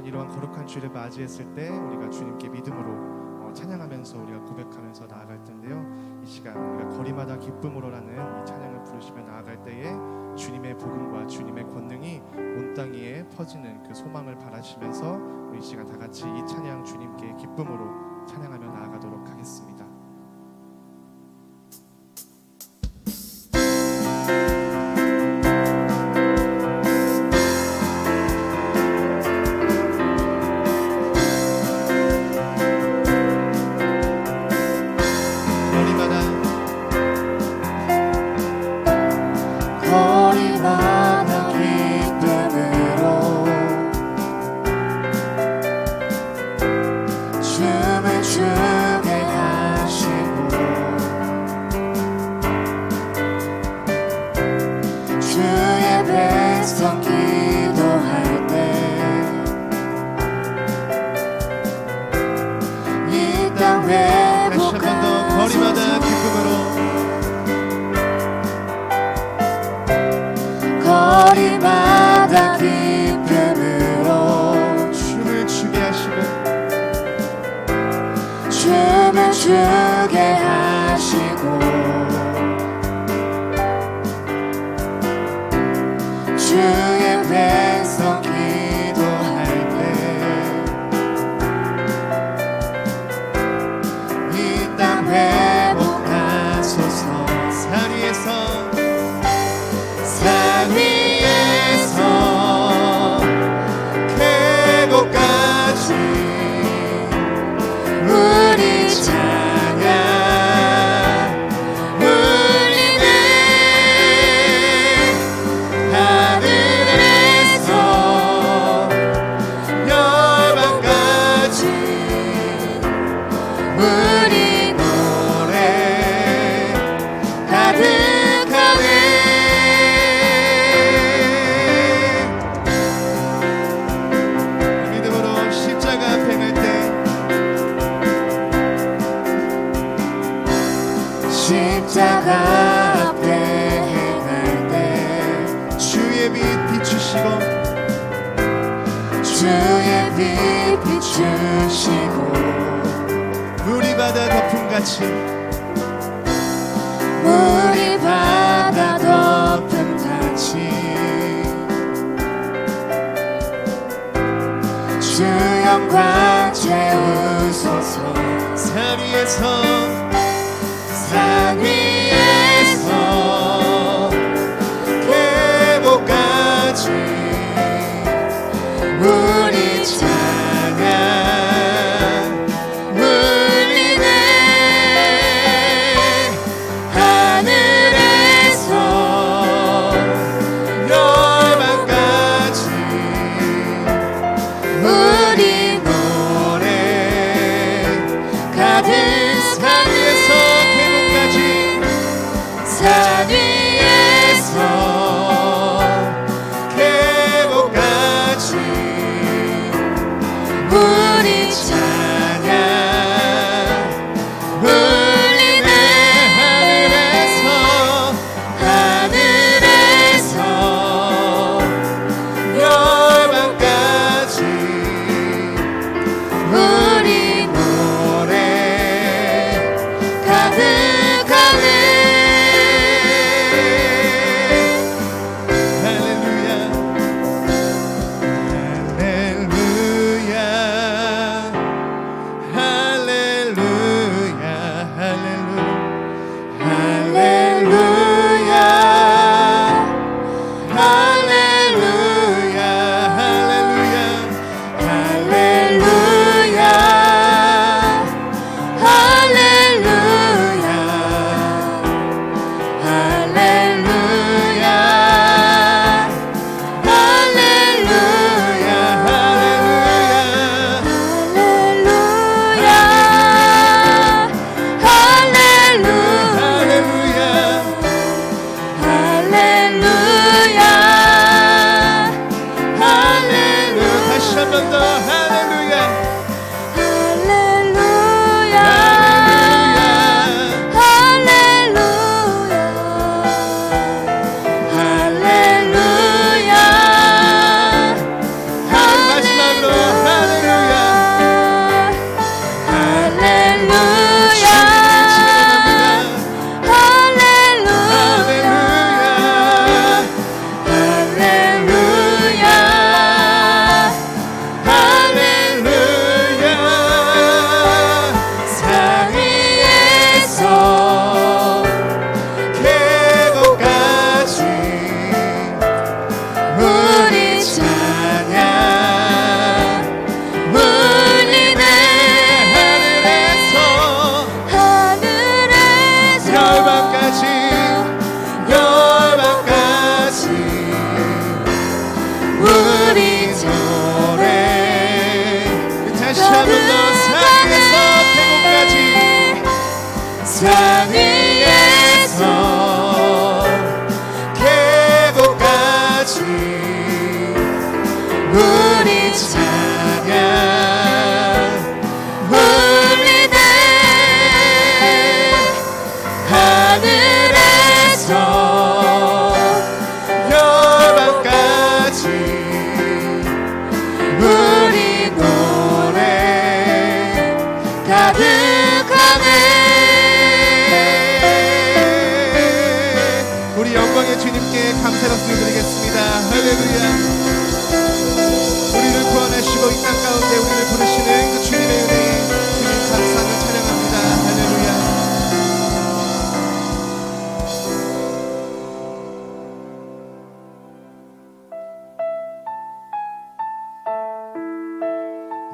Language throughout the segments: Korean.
이러한 거룩한 주일을 맞이했을 때 우리가 주님께 믿음으로 찬양하면서 우리가 고백하면서 나아갈 텐데요. 이 시간 우리가 거리마다 기쁨으로라는 이 찬양을 부르시며 나아갈 때에 주님의 복음과 주님의 권능이 온 땅 위에 퍼지는 그 소망을 바라시면서 우리 이 시간 다 같이 이 찬양 주님께 기쁨으로 찬양하며 나아가도록 하겠습니다. 거리마다 기쁨으로 춤을 추게 하시고 춤을 추게 하시고 주의 백성 기도할 때 이 땅 회복하소서. 산 위에서 계곡까지 우리 찬양 울리네. 하늘에서 열방까지 우리 노래 가득하네. 십자가 앞에 행할 때 주의 빛 비추시고 주의 빛 비추시고 물이 바다 덮음같이 물이 바다 덮음같이 주 영광 채우소서. 산 위에서 계곡까지 우리 찬양 울리네. 하늘에서 열방까지 우리 노래 가득 산 위에서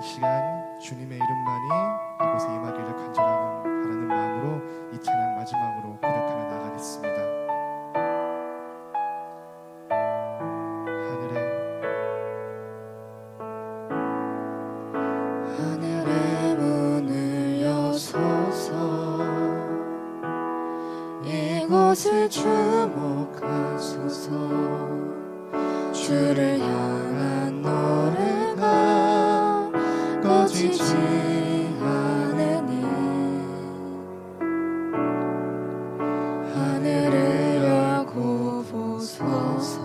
이 시간 주님의 이름만이 이곳에 임하기를 간절하는 바라는 마음으로 이 찬양 마지막으로 고백하며 나가겠습니다. 하늘의 문을 여소서 이곳을 주목하소서 주를 향한 노래가 꺼지지 않으니 하늘을 열고 보소서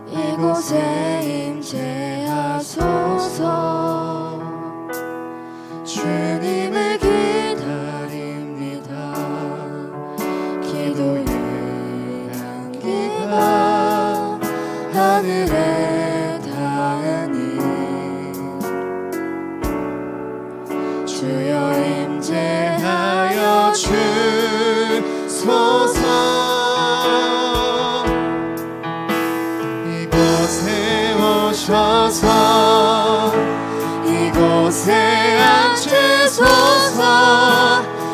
이곳에 임재하소서 주님을 기다립니다 기도의 향기가 하늘에 닿으니 주여 임재하여 주소서 이곳에 오셔서 이곳에 앉으소서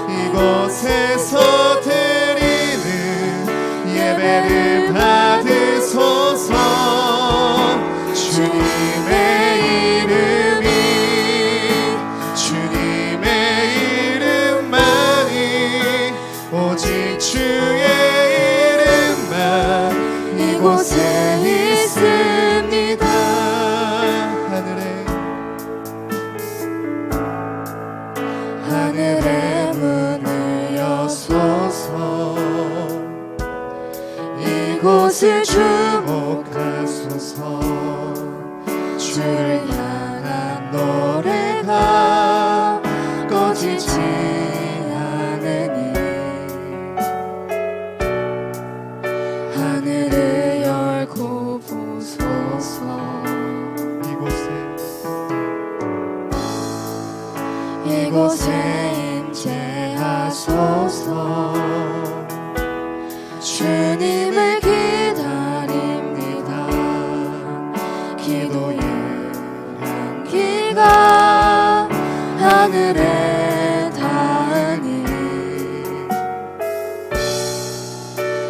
이곳에서 드리는 예배를 받으소서 주님의 이름이 주님의 이름만이 오직 주의 이름만 이곳에 있습니다 하늘의 문을 여소서 이곳을 주목하소서 주를 향한 노래가 꺼지지 않으니 하늘을 열고 보소서 이곳에 임재하소서 주님을 기다립니다 기도의 향기가 하늘에 닿으니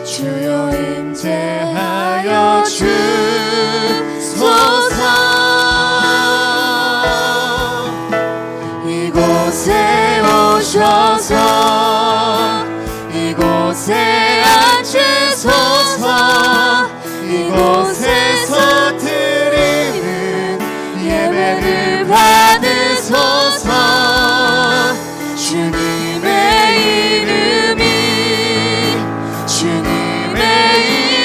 주여 임재하여 주소서 이곳에 오셔서 이곳에 앉으소서 이곳에서 드리는 예배를 받으소서 주님의 이름이 주님의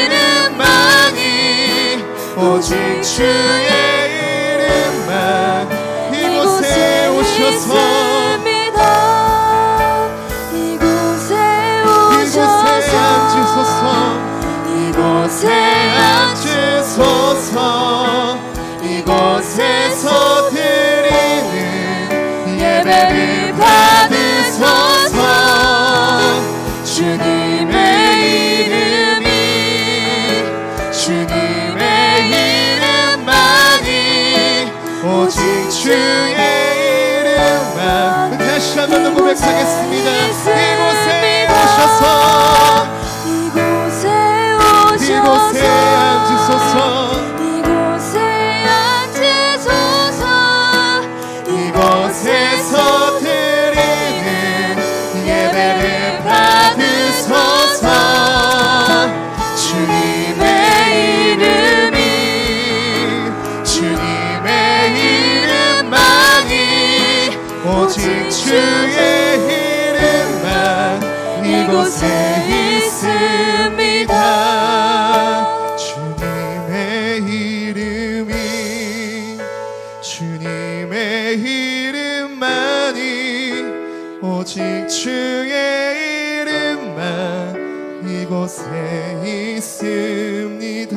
이름만이 오직 주의 이름만 이곳에 오셔서 이곳에 앉으소서 이곳에서 드리는 예배를 받으소서 주님의 이름이 주님의 이름만이 오직 주의 이름만 다시 한 번 더 고백하겠습니다 이곳에 오셔서 이곳에 앉으소서 이곳에 앉으소서 이곳에서 드리는 예배를 받으소서 주님의 이름이 주님의 이름만이 오직 주의 이름만 이곳에 있습니다 주님의 이름만이 오직 주의 이름만 이곳에 있습니다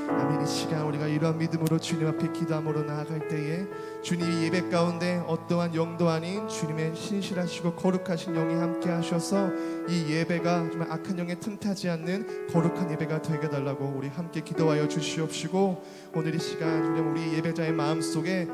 아멘 이 시간 우리가 이 이러한 믿음으로 주님 앞에 기도함으로 나아갈 때에 주님이 예배 가운데 어떠한 영도 아닌 주님의 신실하시고 거룩하신 영이 함께 하셔서 이 예배가 정말 악한 영에 틈타지 않는 거룩한 예배가 되게 달라고 우리 함께 기도하여 주시옵시고, 오늘 이 시간 주님 우리 예배자의 마음속에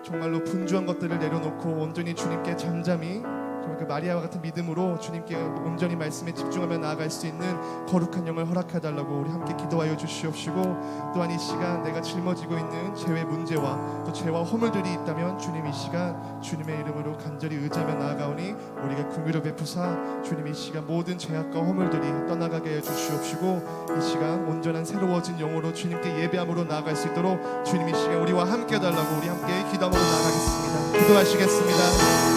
정말로 분주한 것들을 내려놓고 온전히 주님께 잠잠히 정말 그 마리아와 같은 믿음으로 주님께 온전히 말씀에 집중하며 나아갈 수 있는 거룩한 영을 허락해달라고 우리 함께 기도하여 주시옵시고, 또한 이 시간 내가 짊어지고 있는 죄의 문제와 또 죄와 허물들이 있다면 주님 이 시간 주님의 이름으로 간절히 의지하며 나아가오니 우리가 긍휼을 베푸사 주님 이 시간 모든 죄악과 허물들이 떠나가게 해 주시옵시고, 이 시간 온전한 새로워진 영으로 주님께 예배함으로 나아갈 수 있도록 주님 이 시간 우리와 함께 해달라고 우리 함께 기도함으로 나아가겠습니다. 기도하시겠습니다.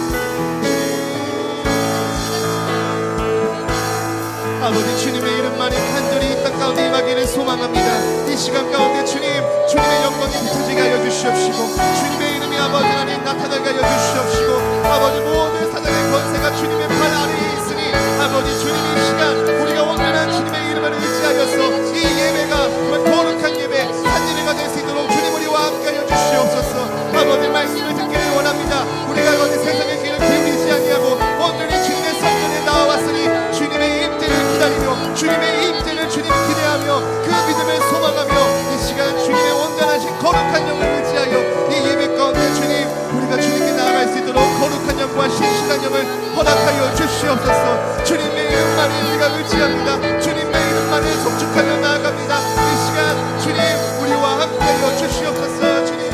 아버지, 주님의 이름만이 간절히 이 땅 가운데 임하기를 소망합니다. 이 시간 가운데 주님의 영광이 흩어지게 하여 주시옵시고, 주님의 이름이 아버지 하나님 나타나게 하여 주시옵시고, 아버지 모든 사단의 권세가 주님의 발 아래에 있으니 아버지 주님 이 시간 우리가 온전한 주님의 이름을 의지하여서 이 예배가 정말 거룩한 예배 한 예배가 될 수 있도록 주님 우리와 함께 하여 주시옵소서. 아버지 말씀을 듣기를 원합니다. 우리가 어디 세상의 길을 빌리지 아니하고 온전히 주님의 성전에 나와왔으니 주님의 임재를 기다리며 주님의 임재를 주님 기대하며 그 믿음을 소망하며 이 시간 주님의 온전하신 거룩한 영을 의지하여 이 예배 가운데 주님 우리가 주님께 나아갈 수 있도록 거룩한 영과 신실한 영을 허락하여 주시옵소서. 주님의 이름만을 우리가 의지합니다. 주님의 이름만을 송축하며 나아갑니다. 이 시간 주님 우리와 함께하여 주시옵소서. 주님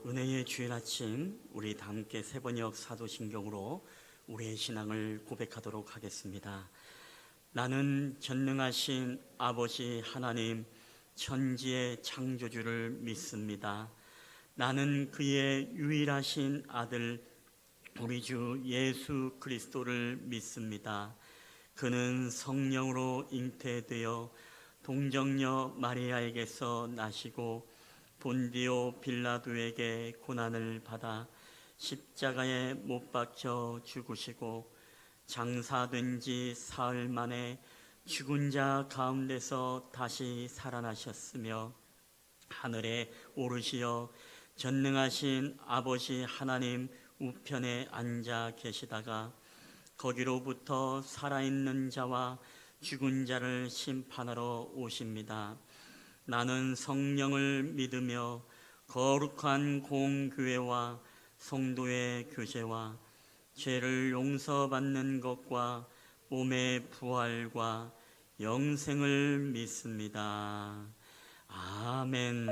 은혜의 주일 아침, 우리 다 함께 세번역 사도신경으로 우리의 신앙을 고백하도록 하겠습니다. 나는 전능하신 아버지 하나님 천지의 창조주를 믿습니다. 나는 그의 유일하신 아들 우리 주 예수 그리스도를 믿습니다. 그는 성령으로 잉태되어 동정녀 마리아에게서 나시고 본디오 빌라도에게 고난을 받아 십자가에 못 박혀 죽으시고 장사된 지 사흘 만에 죽은 자 가운데서 다시 살아나셨으며 하늘에 오르시어 전능하신 아버지 하나님 우편에 앉아 계시다가 거기로부터 살아있는 자와 죽은 자를 심판하러 오십니다. 나는 성령을 믿으며 거룩한 공교회와 성도의 교제와 죄를 용서받는 것과 몸의 부활과 영생을 믿습니다. 아멘.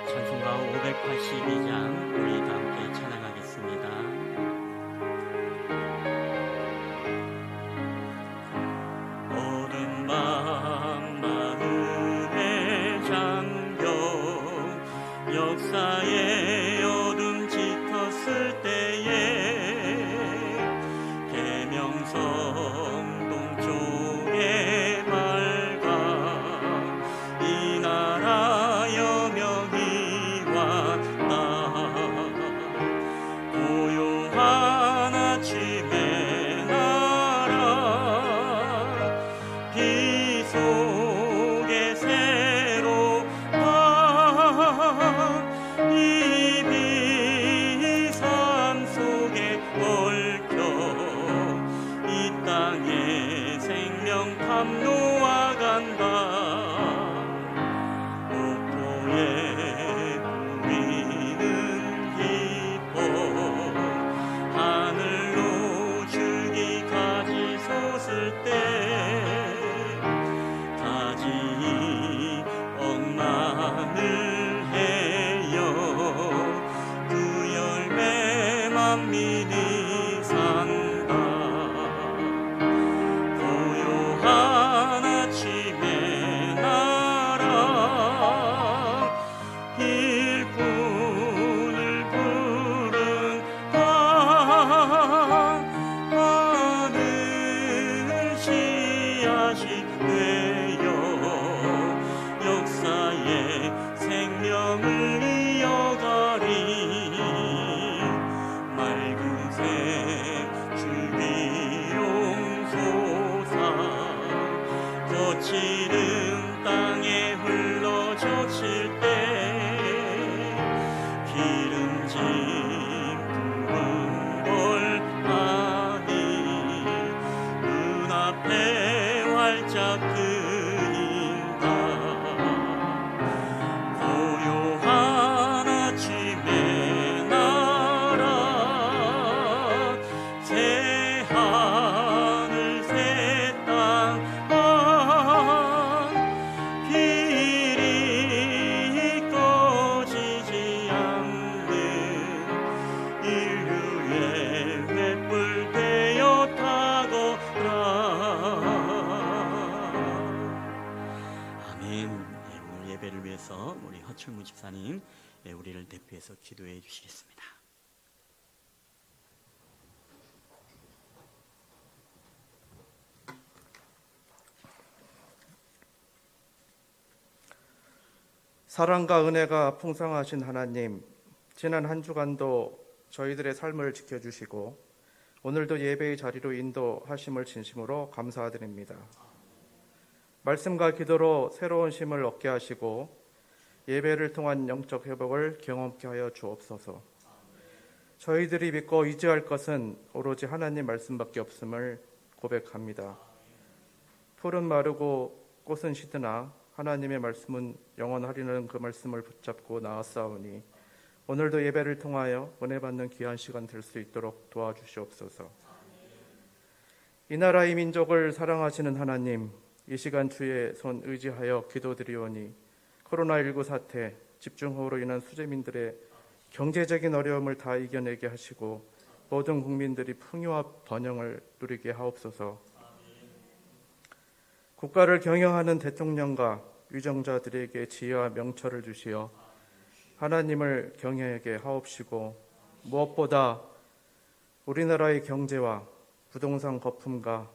찬송가 582장 우리 다 함께 찬양하겠습니다. 역사의 어둠 짙었을 때에 계명성 동쪽에 밝아 이 나라 여명이 왔다. 허철무 집사님 우리를 대표해서 기도해 주시겠습니다. 사랑과 은혜가 풍성하신 하나님, 지난 한 주간도 저희들의 삶을 지켜주시고 오늘도 예배의 자리로 인도하심을 진심으로 감사드립니다. 말씀과 기도로 새로운 힘을 얻게 하시고 예배를 통한 영적 회복을 경험케 하여 주옵소서. 저희들이 믿고 의지할 것은 오로지 하나님 말씀밖에 없음을 고백합니다. 풀은 마르고 꽃은 시드나 하나님의 말씀은 영원하리는 그 말씀을 붙잡고 나아싸우니 오늘도 예배를 통하여 은혜 받는 귀한 시간 될 수 있도록 도와주시옵소서. 이 나라의 민족을 사랑하시는 하나님, 이 시간 주의 손 의지하여 기도드리오니 코로나19 사태, 집중호우로 인한 수재민들의 경제적인 어려움을 다 이겨내게 하시고 모든 국민들이 풍요와 번영을 누리게 하옵소서. 국가를 경영하는 대통령과 위정자들에게 지혜와 명철을 주시어 하나님을 경외하게 하옵시고 무엇보다 우리나라의 경제와 부동산 거품과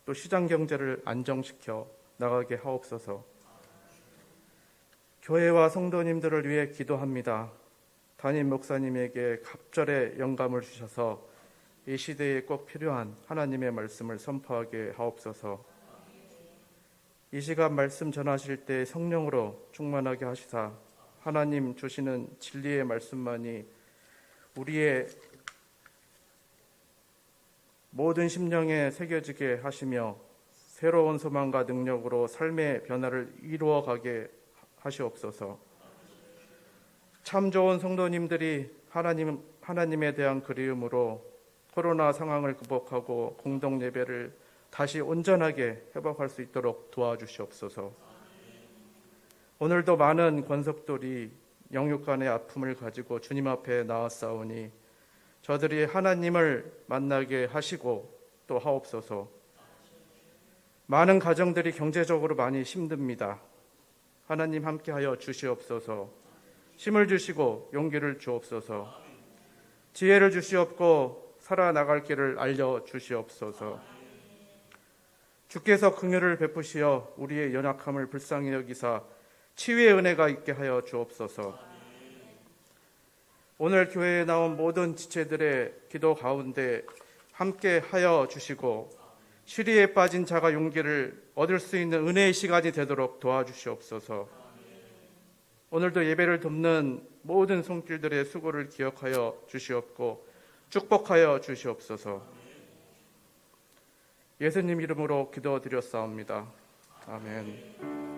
또 시장 경제를 안정시켜 나가게 하옵소서. 교회와 성도님들을 위해 기도합니다. 담임 목사님에게 갑절의 영감을 주셔서 이 시대에 꼭 필요한 하나님의 말씀을 선포하게 하옵소서. 이 시간 말씀 전하실 때 성령으로 충만하게 하시사 하나님 주시는 진리의 말씀만이 우리의 모든 심령에 새겨지게 하시며 새로운 소망과 능력으로 삶의 변화를 이루어가게 하시옵소서. 참 좋은 성도님들이 하나님에 대한 그리움으로 코로나 상황을 극복하고 공동 예배를 다시 온전하게 회복할 수 있도록 도와주시옵소서. 오늘도 많은 권속들이 영육간의 아픔을 가지고 주님 앞에 나아싸우니 저들이 하나님을 만나게 하시고 또 하옵소서. 많은 가정들이 경제적으로 많이 힘듭니다. 하나님 함께하여 주시옵소서. 힘을 주시고 용기를 주옵소서. 지혜를 주시옵고 살아나갈 길을 알려주시옵소서. 주께서 긍휼을 베푸시어 우리의 연약함을 불쌍히 여기사 치유의 은혜가 있게 하여 주옵소서. 오늘 교회에 나온 모든 지체들의 기도 가운데 함께 하여 주시고 시리에 빠진 자가 용기를 얻을 수 있는 은혜의 시간이 되도록 도와주시옵소서. 오늘도 예배를 돕는 모든 손길들의 수고를 기억하여 주시옵고 축복하여 주시옵소서. 예수님 이름으로 기도드렸사옵니다. 아멘.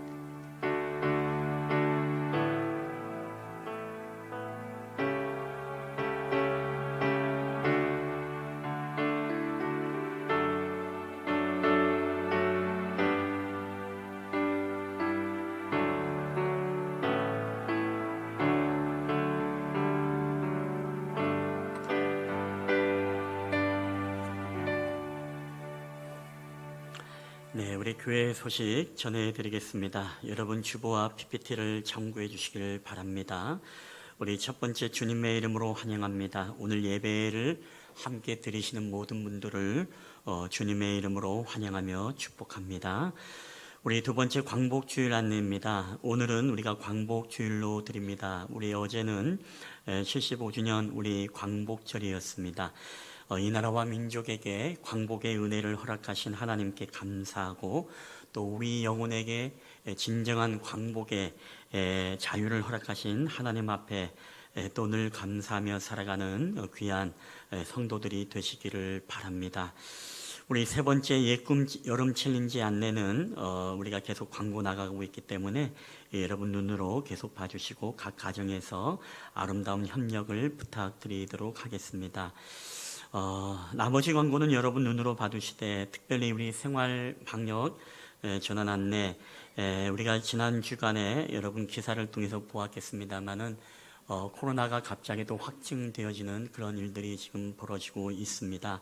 네, 우리 교회 소식 전해드리겠습니다. 여러분 주보와 PPT를 참고해 주시길 바랍니다. 우리 첫 번째 주님의 이름으로 환영합니다. 오늘 예배를 함께 드리시는 모든 분들을 주님의 이름으로 환영하며 축복합니다. 우리 두 번째 광복주일 안내입니다. 오늘은 우리가 광복주일로 드립니다. 우리 어제는 75주년 우리 광복절이었습니다. 이 나라와 민족에게 광복의 은혜를 허락하신 하나님께 감사하고 또 우리 영혼에게 진정한 광복의 자유를 허락하신 하나님 앞에 또 늘 감사하며 살아가는 귀한 성도들이 되시기를 바랍니다. 우리 세 번째 예꿈 여름 챌린지 안내는 우리가 계속 광고 나가고 있기 때문에 여러분 눈으로 계속 봐주시고 각 가정에서 아름다운 협력을 부탁드리도록 하겠습니다. 나머지 광고는 여러분 눈으로 봐두시되 특별히 우리 생활 방역 전환 안내 우리가 지난 주간에 여러분 기사를 통해서 보았겠습니다만은 코로나가 갑자기 또 확증되어지는 그런 일들이 지금 벌어지고 있습니다.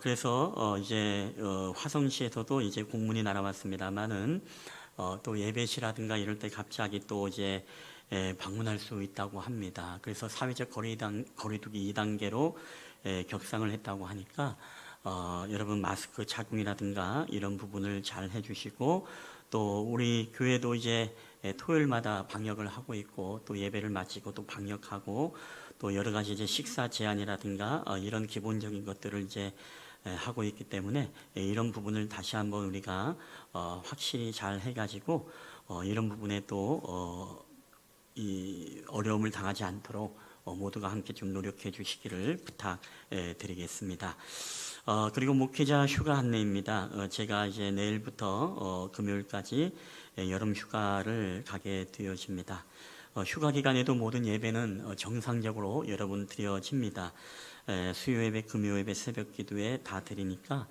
그래서 이제 화성시에서도 이제 공문이 날아왔습니다만은 또 예배시라든가 이럴 때 갑자기 또 이제 방문할 수 있다고 합니다. 그래서 사회적 거리두기 2단계로 격상을 했다고 하니까 여러분 마스크 착용이라든가 이런 부분을 잘 해주시고, 또 우리 교회도 이제 토요일마다 방역을 하고 있고, 또 예배를 마치고 또 방역하고, 또 여러 가지 이제 식사 제한이라든가 이런 기본적인 것들을 이제 하고 있기 때문에 이런 부분을 다시 한번 우리가 확실히 잘 해가지고 이런 부분에 또 이 어려움을 당하지 않도록 모두가 함께 좀 노력해 주시기를 부탁드리겠습니다. 그리고 목회자 휴가 안내입니다. 제가 이제 내일부터 금요일까지 여름 휴가를 가게 되어집니다. 휴가 기간에도 모든 예배는 정상적으로 여러분 드려집니다. 수요 예배, 금요 예배, 새벽 기도에 다 드리니까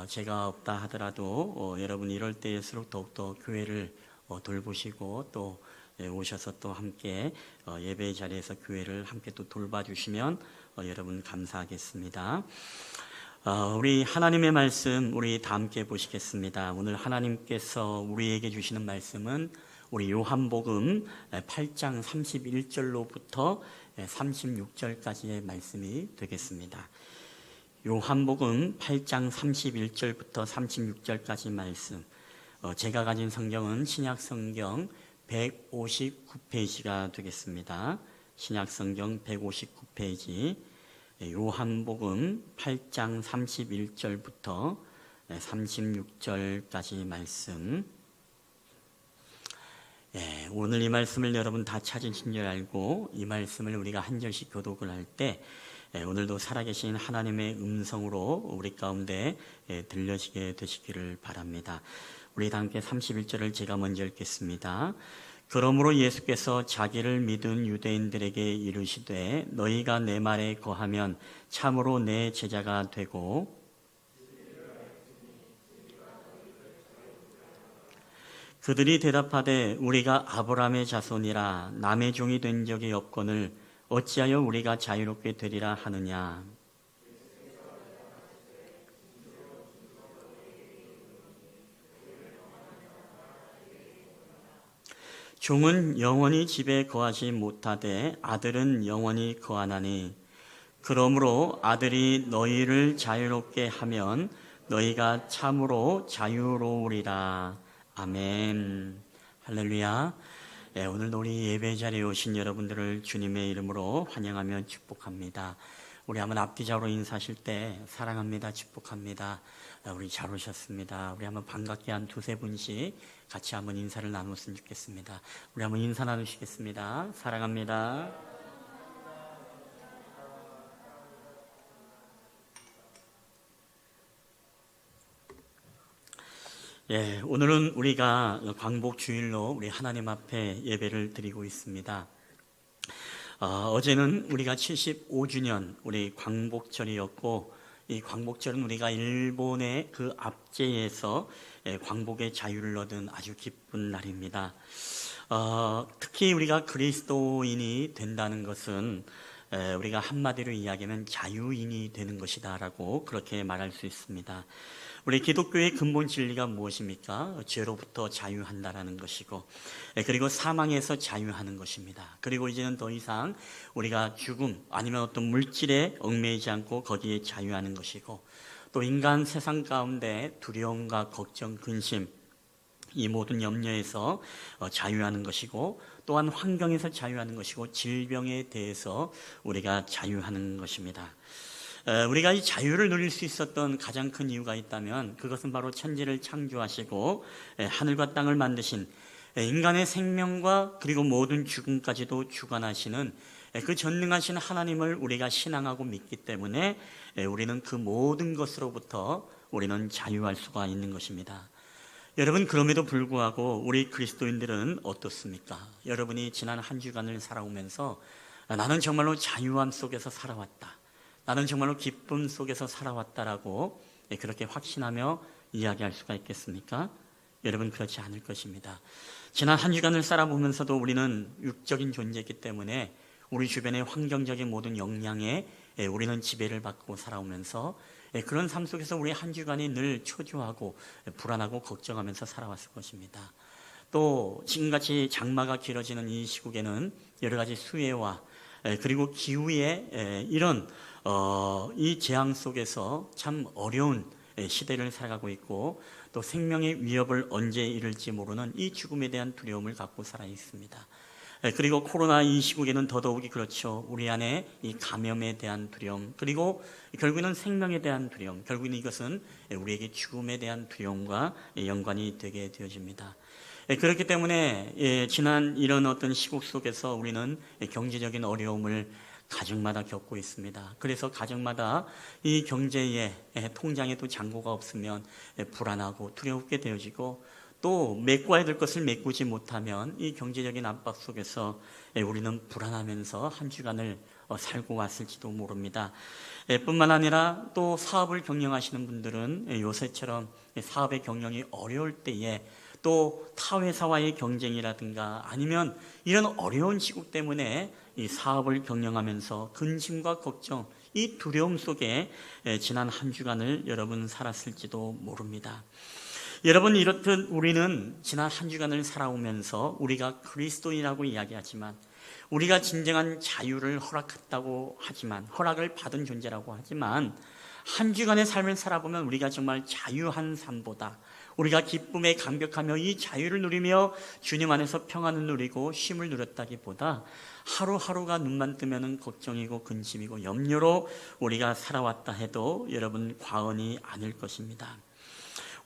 제가 없다 하더라도 여러분 이럴 때일수록 더욱더 교회를 돌보시고 또 오셔서 또 함께 예배의 자리에서 교회를 함께 또 돌봐주시면 여러분 감사하겠습니다. 우리 하나님의 말씀 우리 다 함께 보시겠습니다. 오늘 하나님께서 우리에게 주시는 말씀은 우리 요한복음 8장 31절로부터 36절까지의 말씀이 되겠습니다. 요한복음 8장 31절부터 36절까지 말씀. 제가 가진 성경은 신약성경 159페이지가 되겠습니다. 신약성경 159페이지, 요한복음 8장 31절부터 36절까지 말씀. 오늘 이 말씀을 여러분 다 찾으신 줄 알고 이 말씀을 우리가 한 절씩 교독을 할 때 오늘도 살아계신 하나님의 음성으로 우리 가운데 들려지게 되시기를 바랍니다. 우리 다 함께 31절을 제가 먼저 읽겠습니다. 그러므로 예수께서 자기를 믿은 유대인들에게 이르시되 너희가 내 말에 거하면 참으로 내 제자가 되고 그들이 대답하되 우리가 아브라함의 자손이라 남의 종이 된 적이 없거늘 어찌하여 우리가 자유롭게 되리라 하느냐. 종은 영원히 집에 거하지 못하되 아들은 영원히 거하나니 그러므로 아들이 너희를 자유롭게 하면 너희가 참으로 자유로우리라. 아멘. 할렐루야. 오늘도 우리 예배 자리에 오신 여러분들을 주님의 이름으로 환영하며 축복합니다. 우리 한번 앞뒤좌우로 인사하실 때 사랑합니다, 축복합니다, 우리 잘 오셨습니다. 우리 한번 반갑게 한 두세 분씩 같이 한번 인사를 나눴으면 좋겠습니다. 우리 한번 인사 나누시겠습니다. 사랑합니다. 오늘은 우리가 광복 주일로 우리 하나님 앞에 예배를 드리고 있습니다. 어제는 우리가 75주년 우리 광복절이었고, 이 광복절은 우리가 일본의 그 압제에서 광복의 자유를 얻은 아주 기쁜 날입니다. 특히 우리가 그리스도인이 된다는 것은 우리가 한마디로 이야기하면 자유인이 되는 것이다 라고 그렇게 말할 수 있습니다. 우리 기독교의 근본 진리가 무엇입니까? 죄로부터 자유한다라는 것이고, 그리고 사망에서 자유하는 것입니다. 그리고 이제는 더 이상 우리가 죽음 아니면 어떤 물질에 얽매이지 않고 거기에 자유하는 것이고, 또 인간 세상 가운데 두려움과 걱정, 근심, 이 모든 염려에서 자유하는 것이고, 또한 환경에서 자유하는 것이고, 질병에 대해서 우리가 자유하는 것입니다. 우리가 이 자유를 누릴 수 있었던 가장 큰 이유가 있다면 그것은 바로 천지를 창조하시고 하늘과 땅을 만드신 인간의 생명과 그리고 모든 죽음까지도 주관하시는 그 전능하신 하나님을 우리가 신앙하고 믿기 때문에 우리는 그 모든 것으로부터 우리는 자유할 수가 있는 것입니다. 여러분, 그럼에도 불구하고 우리 그리스도인들은 어떻습니까? 여러분이 지난 한 주간을 살아오면서 나는 정말로 자유함 속에서 살아왔다, 나는 정말로 기쁨 속에서 살아왔다라고 그렇게 확신하며 이야기할 수가 있겠습니까? 여러분, 그렇지 않을 것입니다. 지난 한 주간을 살아보면서도 우리는 육적인 존재이기 때문에 우리 주변의 환경적인 모든 영향에 우리는 지배를 받고 살아오면서 그런 삶 속에서 우리 한 주간이 늘 초조하고 불안하고 걱정하면서 살아왔을 것입니다. 또 지금같이 장마가 길어지는 이 시국에는 여러 가지 수해와 그리고 기후의 이런 이 재앙 속에서 참 어려운 시대를 살아가고 있고, 또 생명의 위협을 언제 이를지 모르는 이 죽음에 대한 두려움을 갖고 살아 있습니다. 그리고 코로나 이 시국에는 더더욱이 그렇죠. 우리 안에 이 감염에 대한 두려움, 그리고 결국에는 생명에 대한 두려움, 결국에는 이것은 우리에게 죽음에 대한 두려움과 연관이 되게 되어집니다. 그렇기 때문에 지난 이런 어떤 시국 속에서 우리는 경제적인 어려움을 가정마다 겪고 있습니다. 그래서 가정마다 이 경제에, 통장에도 잔고가 없으면 불안하고 두렵게 되어지고, 또 메꿔야 될 것을 메꾸지 못하면 이 경제적인 압박 속에서 우리는 불안하면서 한 주간을 살고 왔을지도 모릅니다. 뿐만 아니라 또 사업을 경영하시는 분들은 요새처럼 사업의 경영이 어려울 때에 또 타회사와의 경쟁이라든가 아니면 이런 어려운 시국 때문에 이 사업을 경영하면서 근심과 걱정, 이 두려움 속에 지난 한 주간을 여러분 살았을지도 모릅니다. 여러분, 이렇듯 우리는 지난 한 주간을 살아오면서 우리가 그리스도인이라고 이야기하지만, 우리가 진정한 자유를 허락했다고 하지만, 허락을 받은 존재라고 하지만, 한 주간의 삶을 살아보면 우리가 정말 자유한 삶보다, 우리가 기쁨에 감격하며 이 자유를 누리며 주님 안에서 평안을 누리고 쉼을 누렸다기보다 하루하루가 눈만 뜨면 걱정이고 근심이고 염려로 우리가 살아왔다 해도 여러분 과언이 아닐 것입니다.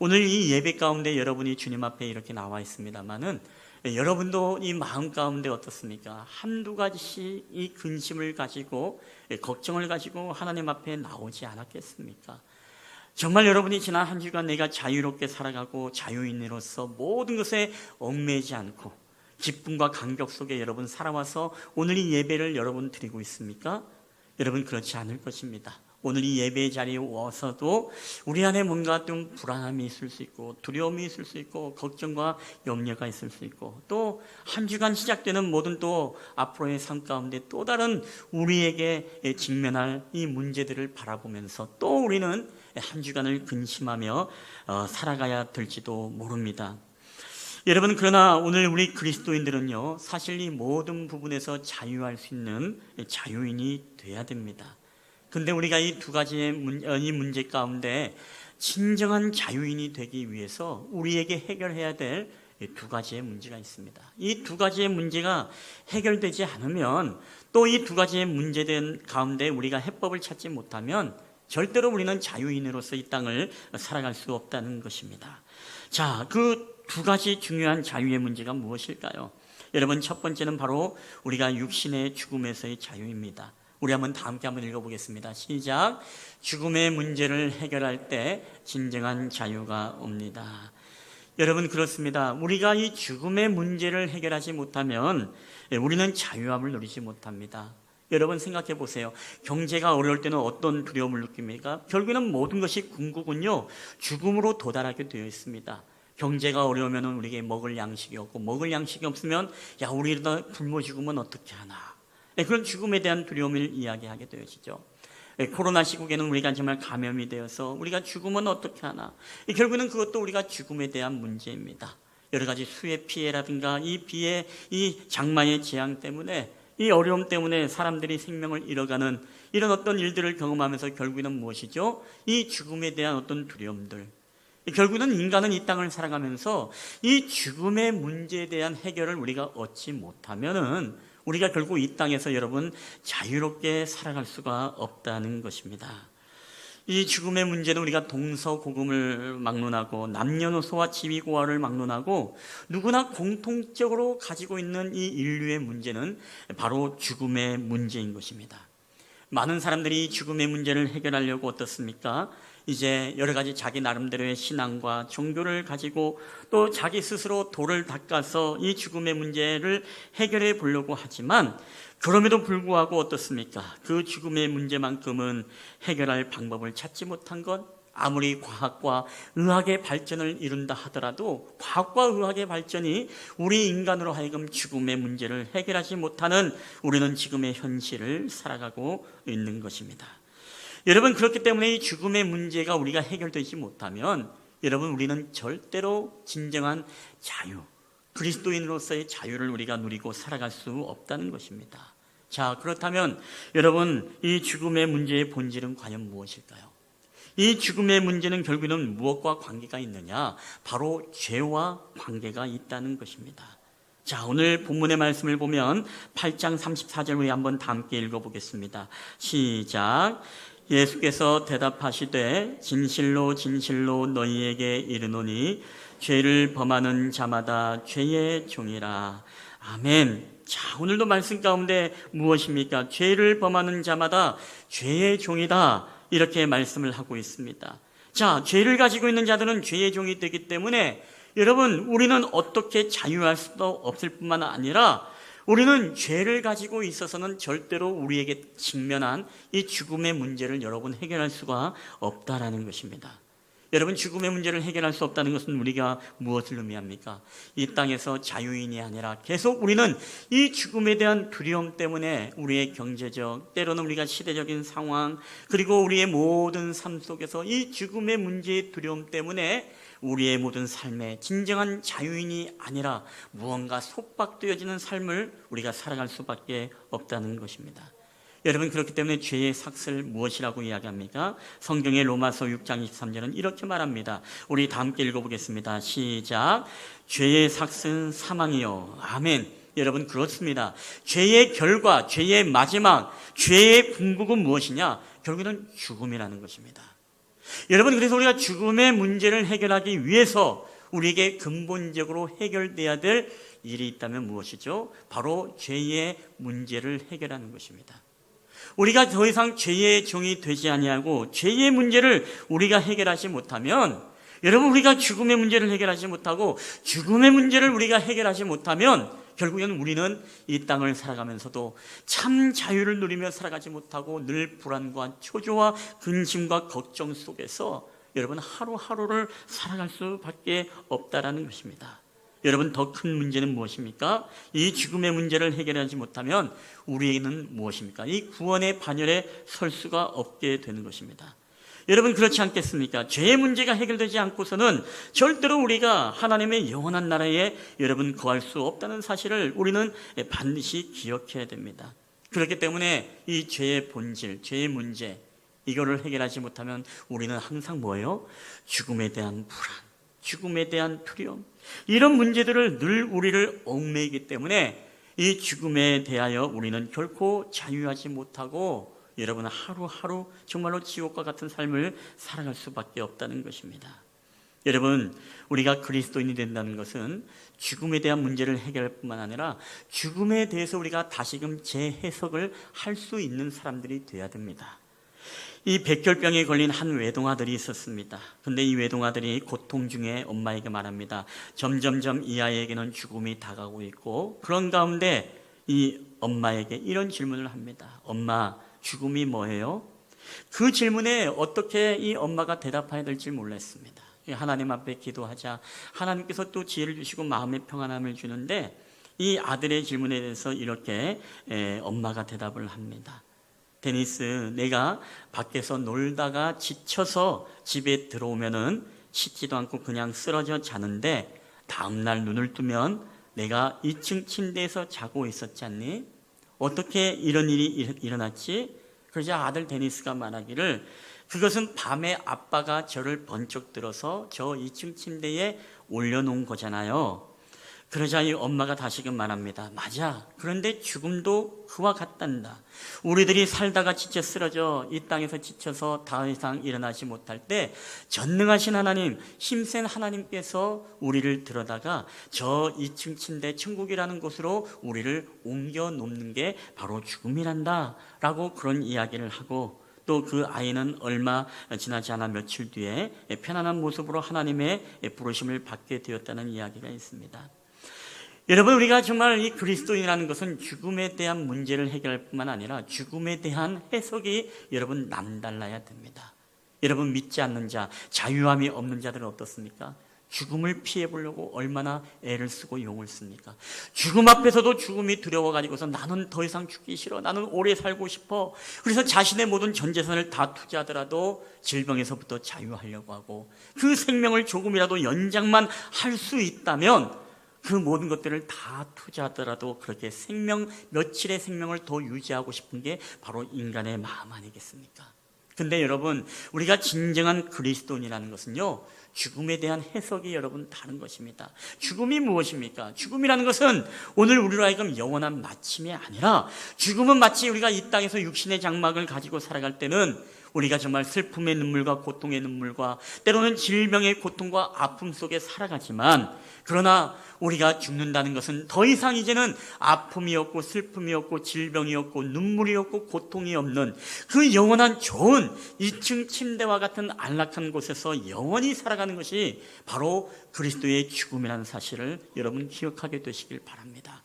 오늘 이 예배 가운데 여러분이 주님 앞에 이렇게 나와 있습니다만은, 여러분도 이 마음 가운데 어떻습니까? 한두 가지씩 이 근심을 가지고, 걱정을 가지고 하나님 앞에 나오지 않았겠습니까? 정말 여러분이 지난 한 주간 내가 자유롭게 살아가고 자유인으로서 모든 것에 얽매이지 않고 기쁨과 감격 속에 여러분 살아와서 오늘 이 예배를 여러분 드리고 있습니까? 여러분, 그렇지 않을 것입니다. 오늘 이 예배의 자리에 와서도 우리 안에 뭔가 좀 불안함이 있을 수 있고, 두려움이 있을 수 있고, 걱정과 염려가 있을 수 있고, 또 한 주간 시작되는 모든 또 앞으로의 삶 가운데 또 다른 우리에게 직면할 이 문제들을 바라보면서 또 우리는 한 주간을 근심하며 살아가야 될지도 모릅니다. 여러분, 그러나 오늘 우리 그리스도인들은요, 사실 이 모든 부분에서 자유할 수 있는 자유인이 돼야 됩니다. 근데 우리가 이 두 가지의 이 문제 가운데 진정한 자유인이 되기 위해서 우리에게 해결해야 될 두 가지의 문제가 있습니다. 이 두 가지의 문제가 해결되지 않으면, 또 이 두 가지의 문제된 가운데 우리가 해법을 찾지 못하면 절대로 우리는 자유인으로서 이 땅을 살아갈 수 없다는 것입니다. 자, 그 두 가지 중요한 자유의 문제가 무엇일까요? 여러분, 첫 번째는 바로 우리가 육신의 죽음에서의 자유입니다. 우리 다 함께 한번 읽어보겠습니다. 시작. 죽음의 문제를 해결할 때 진정한 자유가 옵니다. 여러분, 그렇습니다. 우리가 이 죽음의 문제를 해결하지 못하면 우리는 자유함을 누리지 못합니다. 여러분, 생각해 보세요. 경제가 어려울 때는 어떤 두려움을 느낍니까? 결국에는 모든 것이 궁극은요, 죽음으로 도달하게 되어 있습니다. 경제가 어려우면 우리에게 먹을 양식이 없고, 먹을 양식이 없으면 야, 우리 이러다 굶어 죽으면 어떻게 하나, 그런 죽음에 대한 두려움을 이야기하게 되어지죠. 코로나 시국에는 우리가 정말 감염이 되어서 우리가 죽으면 어떻게 하나, 결국에는 그것도 우리가 죽음에 대한 문제입니다. 여러 가지 수해 피해라든가 이 비해 이 장마의 재앙 때문에, 이 어려움 때문에 사람들이 생명을 잃어가는 이런 어떤 일들을 경험하면서 결국에는 무엇이죠? 이 죽음에 대한 어떤 두려움들, 결국은 인간은 이 땅을 살아가면서 이 죽음의 문제에 대한 해결을 우리가 얻지 못하면은 우리가 결국 이 땅에서 여러분 자유롭게 살아갈 수가 없다는 것입니다. 이 죽음의 문제는 우리가 동서고금을 막론하고 남녀노소와 지위고하를 막론하고 누구나 공통적으로 가지고 있는 이 인류의 문제는 바로 죽음의 문제인 것입니다. 많은 사람들이 죽음의 문제를 해결하려고 어떻습니까? 이제 여러 가지 자기 나름대로의 신앙과 종교를 가지고 또 자기 스스로 돌을 닦아서 이 죽음의 문제를 해결해 보려고 하지만, 그럼에도 불구하고 어떻습니까? 그 죽음의 문제만큼은 해결할 방법을 찾지 못한 것, 아무리 과학과 의학의 발전을 이룬다 하더라도 과학과 의학의 발전이 우리 인간으로 하여금 죽음의 문제를 해결하지 못하는 우리는 지금의 현실을 살아가고 있는 것입니다. 여러분, 그렇기 때문에 이 죽음의 문제가 우리가 해결되지 못하면 여러분, 우리는 절대로 진정한 자유, 그리스도인으로서의 자유를 우리가 누리고 살아갈 수 없다는 것입니다. 자, 그렇다면 여러분, 이 죽음의 문제의 본질은 과연 무엇일까요? 이 죽음의 문제는 결국에는 무엇과 관계가 있느냐? 바로 죄와 관계가 있다는 것입니다. 자, 오늘 본문의 말씀을 보면 8장 34절 우리 한번 다 함께 읽어보겠습니다. 시작. 예수께서 대답하시되 진실로 진실로 너희에게 이르노니 죄를 범하는 자마다 죄의 종이라. 아멘. 자, 오늘도 말씀 가운데 무엇입니까? 죄를 범하는 자마다 죄의 종이다. 이렇게 말씀을 하고 있습니다. 자, 죄를 가지고 있는 자들은 죄의 종이 되기 때문에 여러분, 우리는 어떻게 자유할 수도 없을 뿐만 아니라 우리는 죄를 가지고 있어서는 절대로 우리에게 직면한 이 죽음의 문제를 여러분 해결할 수가 없다라는 것입니다. 여러분, 죽음의 문제를 해결할 수 없다는 것은 우리가 무엇을 의미합니까? 이 땅에서 자유인이 아니라 계속 우리는 이 죽음에 대한 두려움 때문에 우리의 경제적, 때로는 우리가 시대적인 상황, 그리고 우리의 모든 삶 속에서 이 죽음의 문제의 두려움 때문에 우리의 모든 삶에 진정한 자유인이 아니라 무언가 속박되어지는 삶을 우리가 살아갈 수밖에 없다는 것입니다. 여러분, 그렇기 때문에 죄의 삭슬 무엇이라고 이야기합니까? 성경의 로마서 6장 23절은 이렇게 말합니다. 우리 다 함께 읽어보겠습니다. 시작. 죄의 삭슬은 사망이요. 아멘. 여러분, 그렇습니다. 죄의 결과, 죄의 마지막, 죄의 궁극은 무엇이냐? 결국에는 죽음이라는 것입니다. 여러분, 그래서 우리가 죽음의 문제를 해결하기 위해서 우리에게 근본적으로 해결돼야 될 일이 있다면 무엇이죠? 바로 죄의 문제를 해결하는 것입니다. 우리가 더 이상 죄의 종이 되지 아니하고 죄의 문제를 우리가 해결하지 못하면, 여러분, 우리가 죽음의 문제를 해결하지 못하고 죽음의 문제를 우리가 해결하지 못하면 결국에는 우리는 이 땅을 살아가면서도 참 자유를 누리며 살아가지 못하고 늘 불안과 초조와 근심과 걱정 속에서 여러분 하루하루를 살아갈 수밖에 없다라는 것입니다. 여러분, 더 큰 문제는 무엇입니까? 이 죽음의 문제를 해결하지 못하면 우리에게는 무엇입니까? 이 구원의 반열에 설 수가 없게 되는 것입니다. 여러분, 그렇지 않겠습니까? 죄의 문제가 해결되지 않고서는 절대로 우리가 하나님의 영원한 나라에 여러분 거할 수 없다는 사실을 우리는 반드시 기억해야 됩니다. 그렇기 때문에 이 죄의 본질, 죄의 문제, 이거를 해결하지 못하면 우리는 항상 뭐예요? 죽음에 대한 불안, 죽음에 대한 두려움, 이런 문제들을 늘 우리를 얽매이기 때문에 이 죽음에 대하여 우리는 결코 자유하지 못하고 여러분 하루하루 정말로 지옥과 같은 삶을 살아갈 수밖에 없다는 것입니다. 여러분, 우리가 그리스도인이 된다는 것은 죽음에 대한 문제를 해결할 뿐만 아니라 죽음에 대해서 우리가 다시금 재해석을 할 수 있는 사람들이 되어야 됩니다. 이 백혈병에 걸린 한 외동아들이 있었습니다. 근데 이 외동아들이 고통 중에 엄마에게 말합니다. 점점점 이 아이에게는 죽음이 다가오고 있고, 그런 가운데 이 엄마에게 이런 질문을 합니다. 엄마, 죽음이 뭐예요? 그 질문에 어떻게 이 엄마가 대답해야 될지 몰랐습니다. 하나님 앞에 기도하자 하나님께서 또 지혜를 주시고 마음의 평안함을 주는데, 이 아들의 질문에 대해서 이렇게 엄마가 대답을 합니다. 데니스, 내가 밖에서 놀다가 지쳐서 집에 들어오면은 씻지도 않고 그냥 쓰러져 자는데 다음날 눈을 뜨면 내가 2층 침대에서 자고 있었지 않니? 어떻게 이런 일이 일어났지? 그러자 아들 데니스가 말하기를, 그것은 밤에 아빠가 저를 번쩍 들어서 저 2층 침대에 올려놓은 거잖아요. 그러자 이 엄마가 다시금 말합니다. 맞아. 그런데 죽음도 그와 같단다. 우리들이 살다가 지쳐 쓰러져 이 땅에서 지쳐서 더 이상 일어나지 못할 때 전능하신 하나님, 힘센 하나님께서 우리를 들어다가 저 2층 침대 천국이라는 곳으로 우리를 옮겨 놓는 게 바로 죽음이란다 라고 그런 이야기를 하고, 또 그 아이는 얼마 지나지 않아 며칠 뒤에 편안한 모습으로 하나님의 부르심을 받게 되었다는 이야기가 있습니다. 여러분, 우리가 정말 이 그리스도인이라는 것은 죽음에 대한 문제를 해결할 뿐만 아니라 죽음에 대한 해석이 여러분 남달라야 됩니다. 여러분, 믿지 않는 자, 자유함이 없는 자들은 어떻습니까? 죽음을 피해 보려고 얼마나 애를 쓰고 용을 씁니까? 죽음 앞에서도 죽음이 두려워가지고서 나는 더 이상 죽기 싫어, 나는 오래 살고 싶어. 그래서 자신의 모든 전 재산을 다 투자하더라도 질병에서부터 자유하려고 하고, 그 생명을 조금이라도 연장만 할 수 있다면 그 모든 것들을 다 투자하더라도 그렇게 며칠의 생명을 더 유지하고 싶은 게 바로 인간의 마음 아니겠습니까? 근데 여러분, 우리가 진정한 그리스도인이라는 것은요, 죽음에 대한 해석이 여러분 다른 것입니다. 죽음이 무엇입니까? 죽음이라는 것은 오늘 우리로 하여금 영원한 마침이 아니라, 죽음은 마치 우리가 이 땅에서 육신의 장막을 가지고 살아갈 때는 우리가 정말 슬픔의 눈물과 고통의 눈물과 때로는 질병의 고통과 아픔 속에 살아가지만, 그러나 우리가 죽는다는 것은 더 이상 이제는 아픔이 없고 슬픔이 없고 질병이 없고 눈물이 없고 고통이 없는 그 영원한 좋은 2층 침대와 같은 안락한 곳에서 영원히 살아가는 것이 바로 그리스도의 죽음이라는 사실을 여러분 기억하게 되시길 바랍니다.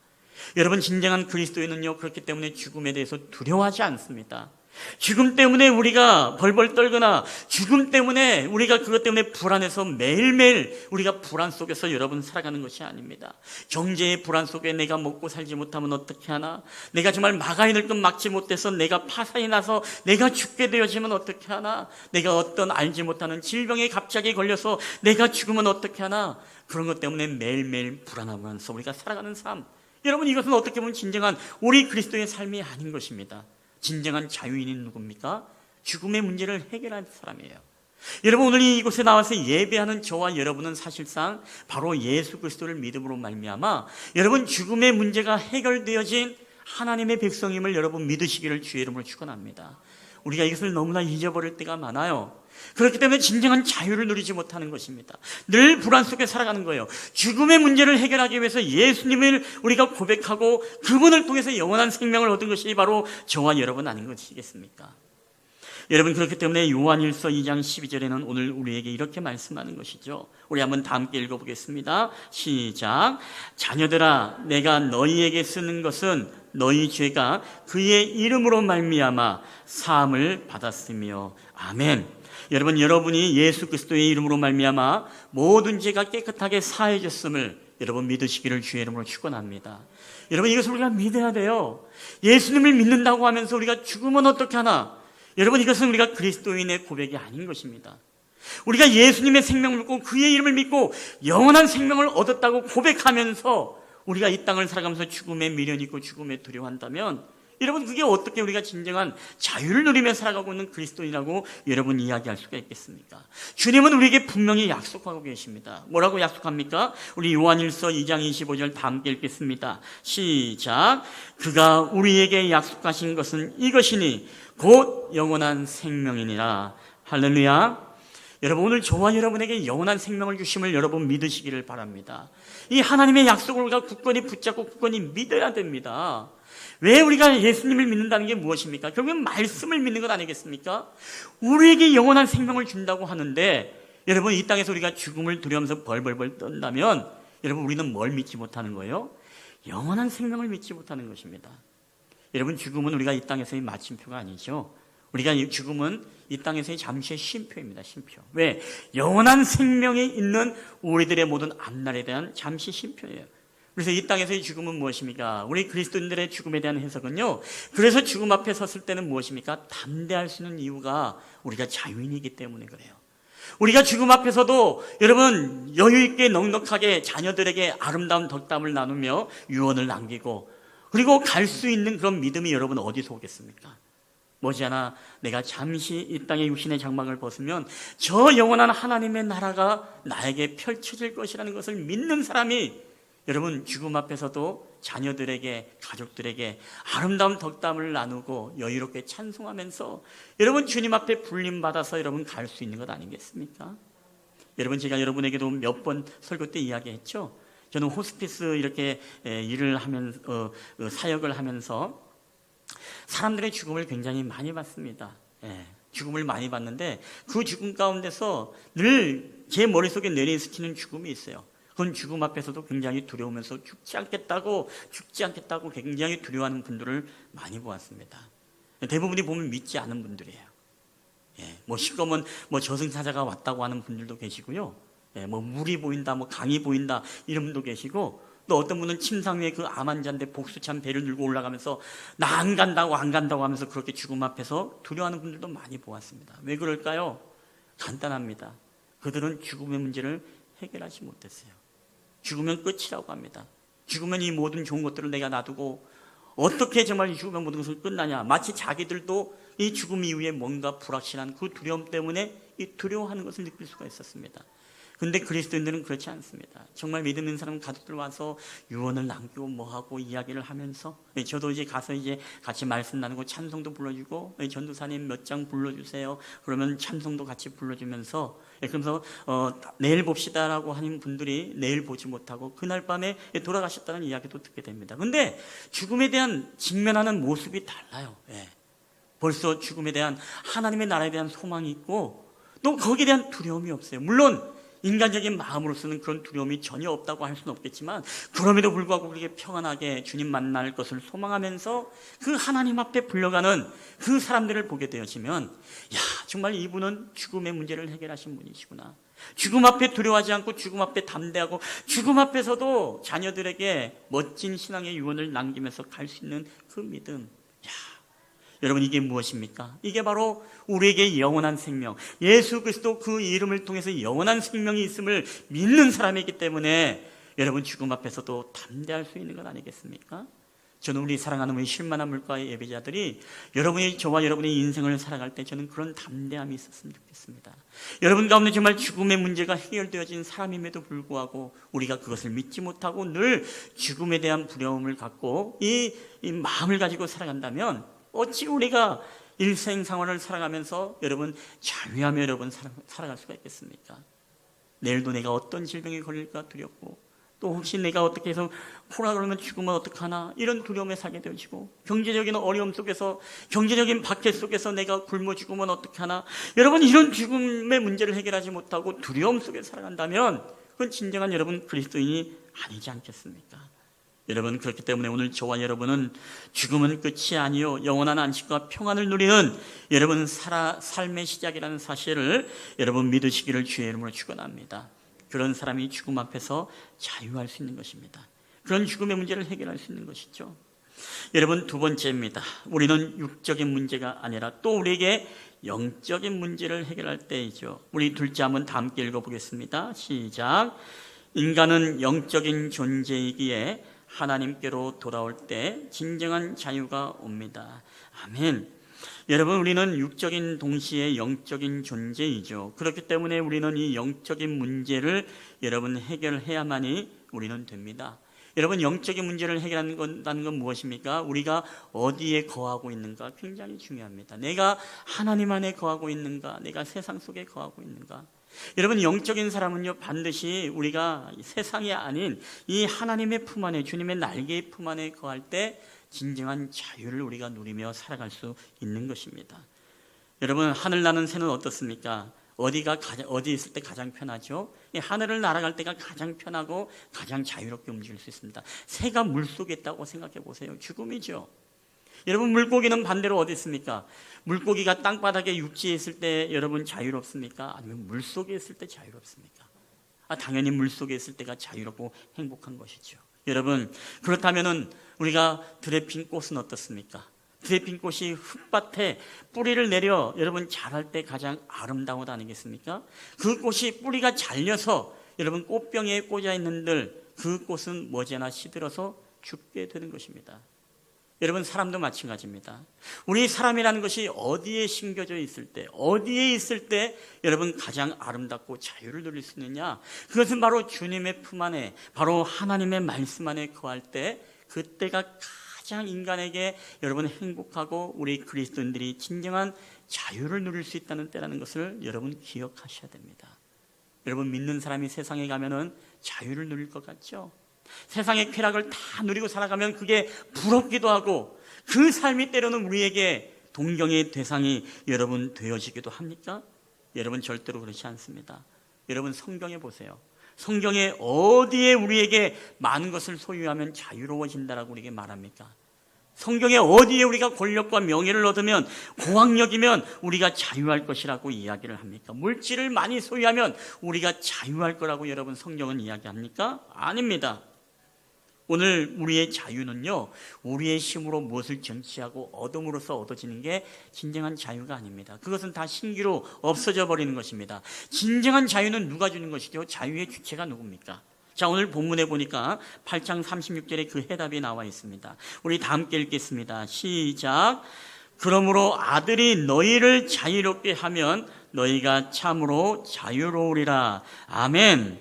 여러분, 진정한 그리스도인은요, 그렇기 때문에 죽음에 대해서 두려워하지 않습니다. 죽음 때문에 우리가 벌벌 떨거나 죽음 때문에 우리가 그것 때문에 불안해서 매일매일 우리가 불안 속에서 여러분 살아가는 것이 아닙니다. 경제의 불안 속에 내가 먹고 살지 못하면 어떻게 하나, 내가 정말 막아야 될 건 막지 못해서 내가 파산이 나서 내가 죽게 되어지면 어떻게 하나, 내가 어떤 알지 못하는 질병에 갑자기 걸려서 내가 죽으면 어떻게 하나, 그런 것 때문에 매일매일 불안하면서 우리가 살아가는 삶, 여러분, 이것은 어떻게 보면 진정한 우리 그리스도의 삶이 아닌 것입니다. 진정한 자유인이 누굽니까? 죽음의 문제를 해결할 사람이에요. 여러분, 오늘 이곳에 나와서 예배하는 저와 여러분은 사실상 바로 예수 그리스도를 믿음으로 말미암아 여러분 죽음의 문제가 해결되어진 하나님의 백성임을 여러분 믿으시기를 주의 이름으로 축원합니다. 우리가 이것을 너무나 잊어버릴 때가 많아요. 그렇기 때문에 진정한 자유를 누리지 못하는 것입니다. 늘 불안 속에 살아가는 거예요. 죽음의 문제를 해결하기 위해서 예수님을 우리가 고백하고 그분을 통해서 영원한 생명을 얻은 것이 바로 저와 여러분 아닌 것이겠습니까? 여러분, 그렇기 때문에 요한일서 2장 12절에는 오늘 우리에게 이렇게 말씀하는 것이죠. 우리 한번 다 함께 읽어보겠습니다. 시작. 자녀들아, 내가 너희에게 쓰는 것은 너희 죄가 그의 이름으로 말미암아 사함을 받았으며. 아멘. 여러분, 여러분이 예수 그리스도의 이름으로 말미암아 모든 죄가 깨끗하게 사해졌음을 여러분 믿으시기를 주의 이름으로 축원합니다. 여러분, 이것을 우리가 믿어야 돼요. 예수님을 믿는다고 하면서 우리가 죽으면 어떻게 하나? 여러분, 이것은 우리가 그리스도인의 고백이 아닌 것입니다. 우리가 예수님의 생명을 믿고 그의 이름을 믿고 영원한 생명을 얻었다고 고백하면서 우리가 이 땅을 살아가면서 죽음에 미련이 있고 죽음에 두려워한다면, 여러분, 그게 어떻게 우리가 진정한 자유를 누리며 살아가고 있는 그리스도인이라고 여러분 이야기할 수가 있겠습니까? 주님은 우리에게 분명히 약속하고 계십니다. 뭐라고 약속합니까? 우리 요한일서 2장 25절 다 함께 읽겠습니다. 시작. 그가 우리에게 약속하신 것은 이것이니 곧 영원한 생명이니라. 할렐루야. 여러분, 오늘 저와 여러분에게 영원한 생명을 주심을 여러분 믿으시기를 바랍니다. 이 하나님의 약속을 우리가 굳건히 붙잡고 굳건히 믿어야 됩니다. 왜 우리가 예수님을 믿는다는 게 무엇입니까? 결국은 말씀을 믿는 것 아니겠습니까? 우리에게 영원한 생명을 준다고 하는데, 여러분, 이 땅에서 우리가 죽음을 두려우면서 벌벌벌 떤다면 여러분, 우리는 뭘 믿지 못하는 거예요? 영원한 생명을 믿지 못하는 것입니다. 여러분, 죽음은 우리가 이 땅에서의 마침표가 아니죠. 우리가 죽음은 이 땅에서의 잠시의 쉼표입니다. 쉼표. 왜? 영원한 생명에 있는 우리들의 모든 앞날에 대한 잠시 쉼표예요. 그래서 이 땅에서의 죽음은 무엇입니까? 우리 그리스도인들의 죽음에 대한 해석은요, 그래서 죽음 앞에 섰을 때는 무엇입니까? 담대할 수 있는 이유가 우리가 자유인이기 때문에 그래요. 우리가 죽음 앞에서도 여러분 여유 있게 넉넉하게 자녀들에게 아름다운 덕담을 나누며 유언을 남기고, 그리고 갈 수 있는 그런 믿음이 여러분 어디서 오겠습니까? 머지않아 내가 잠시 이 땅의 육신의 장막을 벗으면 저 영원한 하나님의 나라가 나에게 펼쳐질 것이라는 것을 믿는 사람이 여러분 죽음 앞에서도 자녀들에게, 가족들에게 아름다운 덕담을 나누고 여유롭게 찬송하면서 여러분 주님 앞에 불림받아서 여러분 갈 수 있는 것 아니겠습니까? 여러분, 제가 여러분에게도 몇 번 설교 때 이야기했죠. 저는 호스피스 이렇게 일을 하면서 사역을 하면서 사람들의 죽음을 굉장히 많이 봤습니다. 죽음을 많이 봤는데 그 죽음 가운데서 늘 제 머릿속에 내리스치는 죽음이 있어요. 그건 죽음 앞에서도 굉장히 두려우면서 죽지 않겠다고 굉장히 두려워하는 분들을 많이 보았습니다. 대부분이 보면 믿지 않은 분들이에요. 뭐 시커먼 저승사자가 왔다고 하는 분들도 계시고요. 뭐 물이 보인다, 뭐 강이 보인다 이런 분도 계시고, 또 어떤 분은 침상 위에 그 암 환자인데 복수찬 배를 들고 올라가면서 나 안 간다고 하면서 그렇게 죽음 앞에서 두려워하는 분들도 많이 보았습니다. 왜 그럴까요? 간단합니다. 그들은 죽음의 문제를 해결하지 못했어요. 죽으면 끝이라고 합니다. 죽으면 이 모든 좋은 것들을 내가 놔두고 어떻게 정말 이 죽으면 모든 것을 끝나냐. 마치 자기들도 이 죽음 이후에 뭔가 불확실한 그 두려움 때문에 이 두려워하는 것을 느낄 수가 있었습니다. 근데 그리스도인들은 그렇지 않습니다. 정말 믿는 사람 가족들 와서 유언을 남기고 뭐하고 이야기를 하면서 저도 이제 가서 이제 같이 말씀 나누고 찬송도 불러주고 전도사님 몇 장 불러주세요. 그러면 찬송도 같이 불러주면서 그러면서 내일 봅시다라고 하는 분들이 내일 보지 못하고 그날 밤에 돌아가셨다는 이야기도 듣게 됩니다. 근데 죽음에 대한 직면하는 모습이 달라요. 벌써 죽음에 대한 하나님의 나라에 대한 소망이 있고 또 거기에 대한 두려움이 없어요. 물론 인간적인 마음으로서는 그런 두려움이 전혀 없다고 할 수는 없겠지만 그럼에도 불구하고 그렇게 평안하게 주님 만날 것을 소망하면서 그 하나님 앞에 불려가는 그 사람들을 보게 되어지면 야, 정말 이분은 죽음의 문제를 해결하신 분이시구나. 죽음 앞에 두려워하지 않고 죽음 앞에 담대하고 죽음 앞에서도 자녀들에게 멋진 신앙의 유언을 남기면서 갈 수 있는 그 믿음. 여러분 이게 무엇입니까? 이게 바로 우리에게 영원한 생명, 예수 그리스도 그 이름을 통해서 영원한 생명이 있음을 믿는 사람이기 때문에 여러분 죽음 앞에서도 담대할 수 있는 것 아니겠습니까? 저는 우리 사랑하는 우리 실만한 물가의 예배자들이 여러분이 저와 여러분의 인생을 살아갈 때 저는 그런 담대함이 있었으면 좋겠습니다. 여러분 가운데 정말 죽음의 문제가 해결되어진 사람임에도 불구하고 우리가 그것을 믿지 못하고 늘 죽음에 대한 두려움을 갖고 이 마음을 가지고 살아간다면 어찌 우리가 일생생활을 살아가면서 여러분 자유하며 여러분 살아갈 수가 있겠습니까? 내일도 내가 어떤 질병에 걸릴까 두렵고 또 혹시 내가 어떻게 해서 코로나 그러면 죽으면 어떡하나 이런 두려움에 살게 되어지고 경제적인 어려움 속에서 경제적인 박해 속에서 내가 굶어 죽으면 어떡하나 여러분 이런 죽음의 문제를 해결하지 못하고 두려움 속에 살아간다면 그건 진정한 여러분 그리스도인이 아니지 않겠습니까? 여러분 그렇기 때문에 오늘 저와 여러분은 죽음은 끝이 아니요 영원한 안식과 평안을 누리는 여러분 삶의 시작이라는 사실을 여러분 믿으시기를 주의 이름으로 축원합니다. 그런 사람이 죽음 앞에서 자유할 수 있는 것입니다. 그런 죽음의 문제를 해결할 수 있는 것이죠. 여러분 두 번째입니다. 우리는 육적인 문제가 아니라 또 우리에게 영적인 문제를 해결할 때이죠. 우리 둘째 한번 다 함께 읽어보겠습니다. 시작. 인간은 영적인 존재이기에 하나님께로 돌아올 때 진정한 자유가 옵니다. 아멘. 여러분 우리는 육적인 동시에 영적인 존재이죠. 그렇기 때문에 우리는 이 영적인 문제를 여러분 해결해야만이 우리는 됩니다. 여러분 영적인 문제를 해결한다는 건 무엇입니까? 우리가 어디에 거하고 있는가 굉장히 중요합니다. 내가 하나님 안에 거하고 있는가, 내가 세상 속에 거하고 있는가. 여러분 영적인 사람은요 반드시 우리가 세상이 아닌 이 하나님의 품 안에 주님의 날개의 품 안에 거할 때 진정한 자유를 우리가 누리며 살아갈 수 있는 것입니다. 여러분 하늘 나는 새는 어떻습니까? 어디 있을 때 가장 편하죠? 하늘을 날아갈 때가 가장 편하고 가장 자유롭게 움직일 수 있습니다. 새가 물속에 있다고 생각해 보세요. 죽음이죠. 여러분 물고기는 반대로 어디 있습니까? 물고기가 땅바닥에 육지에 있을 때 여러분 자유롭습니까? 아니면 물속에 있을 때 자유롭습니까? 당연히 물속에 있을 때가 자유롭고 행복한 것이죠. 여러분 그렇다면은 우리가 들에 핀 꽃은 어떻습니까? 들에 핀 꽃이 흙밭에 뿌리를 내려 여러분 자랄 때 가장 아름다운 것 아니겠습니까? 그 꽃이 뿌리가 잘려서 여러분 꽃병에 꽂아 있는들 그 꽃은 머지않아 시들어서 죽게 되는 것입니다. 여러분 사람도 마찬가지입니다. 우리 사람이라는 것이 어디에 심겨져 있을 때 어디에 있을 때 여러분 가장 아름답고 자유를 누릴 수 있느냐, 그것은 바로 주님의 품 안에 바로 하나님의 말씀 안에 거할 때 그때가 가장 인간에게 여러분 행복하고 우리 그리스도인들이 진정한 자유를 누릴 수 있다는 때라는 것을 여러분 기억하셔야 됩니다. 여러분 믿는 사람이 세상에 가면은 자유를 누릴 것 같죠? 세상의 쾌락을 다 누리고 살아가면 그게 부럽기도 하고 그 삶이 때로는 우리에게 동경의 대상이 여러분 되어지기도 합니까? 여러분 절대로 그렇지 않습니다. 여러분 성경에 보세요. 성경에 어디에 우리에게 많은 것을 소유하면 자유로워진다라고 우리에게 말합니까? 성경에 어디에 우리가 권력과 명예를 얻으면 고학력이면 우리가 자유할 것이라고 이야기를 합니까? 물질을 많이 소유하면 우리가 자유할 거라고 여러분 성경은 이야기합니까? 아닙니다. 오늘 우리의 자유는요 우리의 힘으로 무엇을 쟁취하고 얻음으로써 얻어지는 게 진정한 자유가 아닙니다. 그것은 다 신기로 없어져 버리는 것입니다. 진정한 자유는 누가 주는 것이죠? 자유의 주체가 누굽니까? 자, 오늘 본문에 보니까 8장 36절에 그 해답이 나와 있습니다. 우리 다 함께 읽겠습니다. 시작. 그러므로 아들이 너희를 자유롭게 하면 너희가 참으로 자유로우리라. 아멘.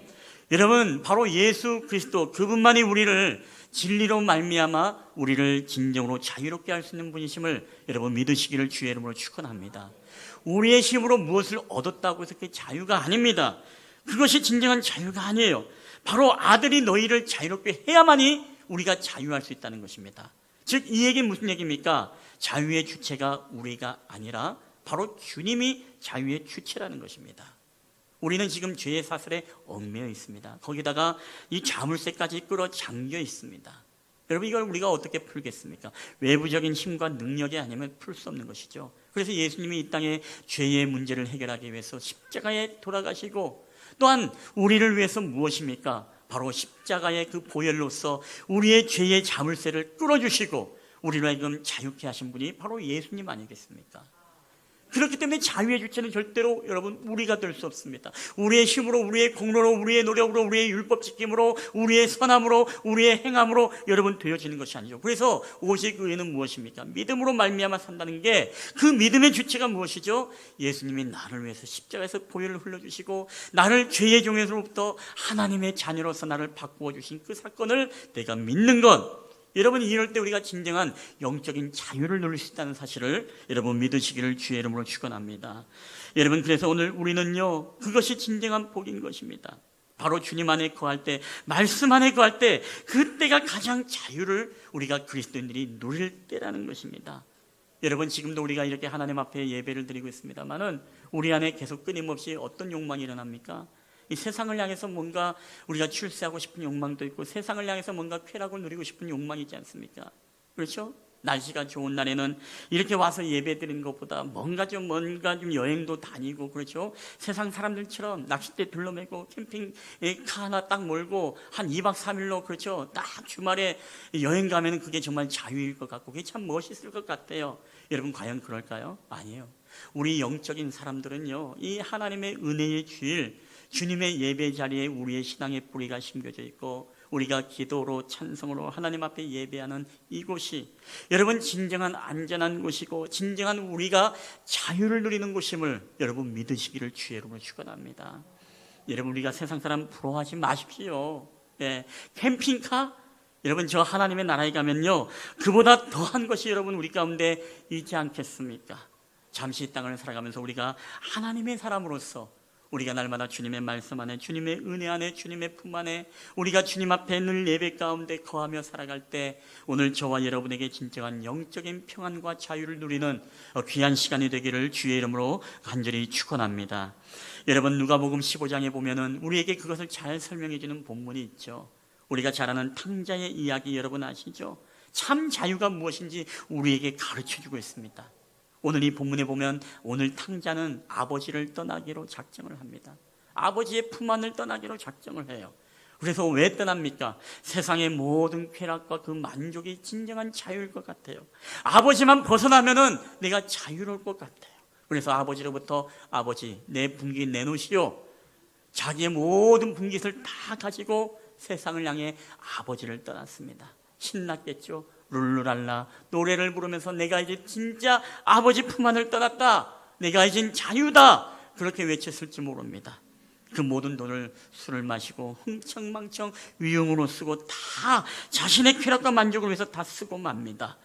여러분, 바로 예수 그리스도 그분만이 우리를 진리로 말미암아 우리를 진정으로 자유롭게 할 수 있는 분이심을 여러분 믿으시기를 주의 이름으로 축원합니다. 우리의 힘으로 무엇을 얻었다고 해서 그게 자유가 아닙니다. 그것이 진정한 자유가 아니에요. 바로 아들이 너희를 자유롭게 해야만이 우리가 자유할 수 있다는 것입니다. 즉, 이 얘기는 무슨 얘기입니까? 자유의 주체가 우리가 아니라 바로 주님이 자유의 주체라는 것입니다. 우리는 지금 죄의 사슬에 얽매여 있습니다. 거기다가 이 자물쇠까지 끌어잠겨 있습니다. 여러분, 이걸 우리가 어떻게 풀겠습니까? 외부적인 힘과 능력이 아니면 풀 수 없는 것이죠. 그래서 예수님이 이 땅에 죄의 문제를 해결하기 위해서 십자가에 돌아가시고, 또한 우리를 위해서 무엇입니까? 바로 십자가의 그 보혈로서 우리의 죄의 자물쇠를 끌어주시고 우리로 하여금 자유케 하신 분이 바로 예수님 아니겠습니까? 그렇기 때문에 자유의 주체는 절대로 여러분 우리가 될 수 없습니다. 우리의 힘으로, 우리의 공로로, 우리의 노력으로, 우리의 율법 지킴으로, 우리의 선함으로, 우리의 행함으로 여러분 되어지는 것이 아니죠. 그래서 오직 의는 무엇입니까? 믿음으로 말미암아 산다는 게, 그 믿음의 주체가 무엇이죠? 예수님이 나를 위해서 십자가에서 보혈을 흘려주시고 나를 죄의 종에서부터 하나님의 자녀로서 나를 바꾸어 주신 그 사건을 내가 믿는 것, 여러분, 이럴 때 우리가 진정한 영적인 자유를 누릴 수 있다는 사실을 여러분 믿으시기를 주의 이름으로 축원합니다. 여러분, 그래서 오늘 우리는요, 그것이 진정한 복인 것입니다. 바로 주님 안에 거할 때, 말씀 안에 거할 때, 그때가 가장 자유를 우리가 그리스도인들이 누릴 때라는 것입니다. 여러분, 지금도 우리가 이렇게 하나님 앞에 예배를 드리고 있습니다만은 우리 안에 계속 끊임없이 어떤 욕망이 일어납니까? 이 세상을 향해서 뭔가 우리가 출세하고 싶은 욕망도 있고, 세상을 향해서 뭔가 쾌락을 누리고 싶은 욕망이 있지 않습니까? 그렇죠? 날씨가 좋은 날에는 이렇게 와서 예배 드리는 것보다 뭔가 좀 여행도 다니고, 그렇죠? 세상 사람들처럼 낚싯대 둘러매고 캠핑카 하나 딱 몰고 한 2박 3일로, 그렇죠? 딱 주말에 여행 가면 그게 정말 자유일 것 같고 그게 참 멋있을 것 같아요. 여러분, 과연 그럴까요? 아니에요. 우리 영적인 사람들은요, 이 하나님의 은혜의 주일, 주님의 예배 자리에 우리의 신앙의 뿌리가 심겨져 있고, 우리가 기도로 찬송으로 하나님 앞에 예배하는 이곳이 여러분 진정한 안전한 곳이고 진정한 우리가 자유를 누리는 곳임을 여러분 믿으시기를 주의 이름으로 축원합니다. 여러분, 우리가 세상 사람 부러워하지 마십시오. 예, 캠핑카? 여러분, 저 하나님의 나라에 가면요, 그보다 더한 것이 여러분 우리 가운데 있지 않겠습니까? 잠시 이 땅을 살아가면서 우리가 하나님의 사람으로서 우리가 날마다 주님의 말씀 안에, 주님의 은혜 안에, 주님의 품 안에 우리가 주님 앞에 늘 예배 가운데 거하며 살아갈 때, 오늘 저와 여러분에게 진정한 영적인 평안과 자유를 누리는 귀한 시간이 되기를 주의 이름으로 간절히 축원합니다. 여러분, 누가복음 15장에 보면은 우리에게 그것을 잘 설명해 주는 본문이 있죠. 우리가 잘 아는 탕자의 이야기 여러분 아시죠? 참 자유가 무엇인지 우리에게 가르쳐 주고 있습니다. 오늘 이 본문에 보면 오늘 탕자는 아버지를 떠나기로 작정을 합니다. 아버지의 품 안을 떠나기로 작정을 해요. 그래서 왜 떠납니까? 세상의 모든 쾌락과 그 만족이 진정한 자유일 것 같아요. 아버지만 벗어나면은 내가 자유로울 것 같아요. 그래서 아버지로부터 아버지, 내 분깃 내놓으시오. 자기의 모든 분깃을 다 가지고 세상을 향해 아버지를 떠났습니다. 신났겠죠. 룰루랄라 노래를 부르면서 내가 이제 진짜 아버지 품 안을 떠났다, 내가 이젠 자유다, 그렇게 외쳤을지 모릅니다. 그 모든 돈을 술을 마시고 흥청망청 위용으로 쓰고 다 자신의 쾌락과 만족을 위해서 다 쓰고 맙니다.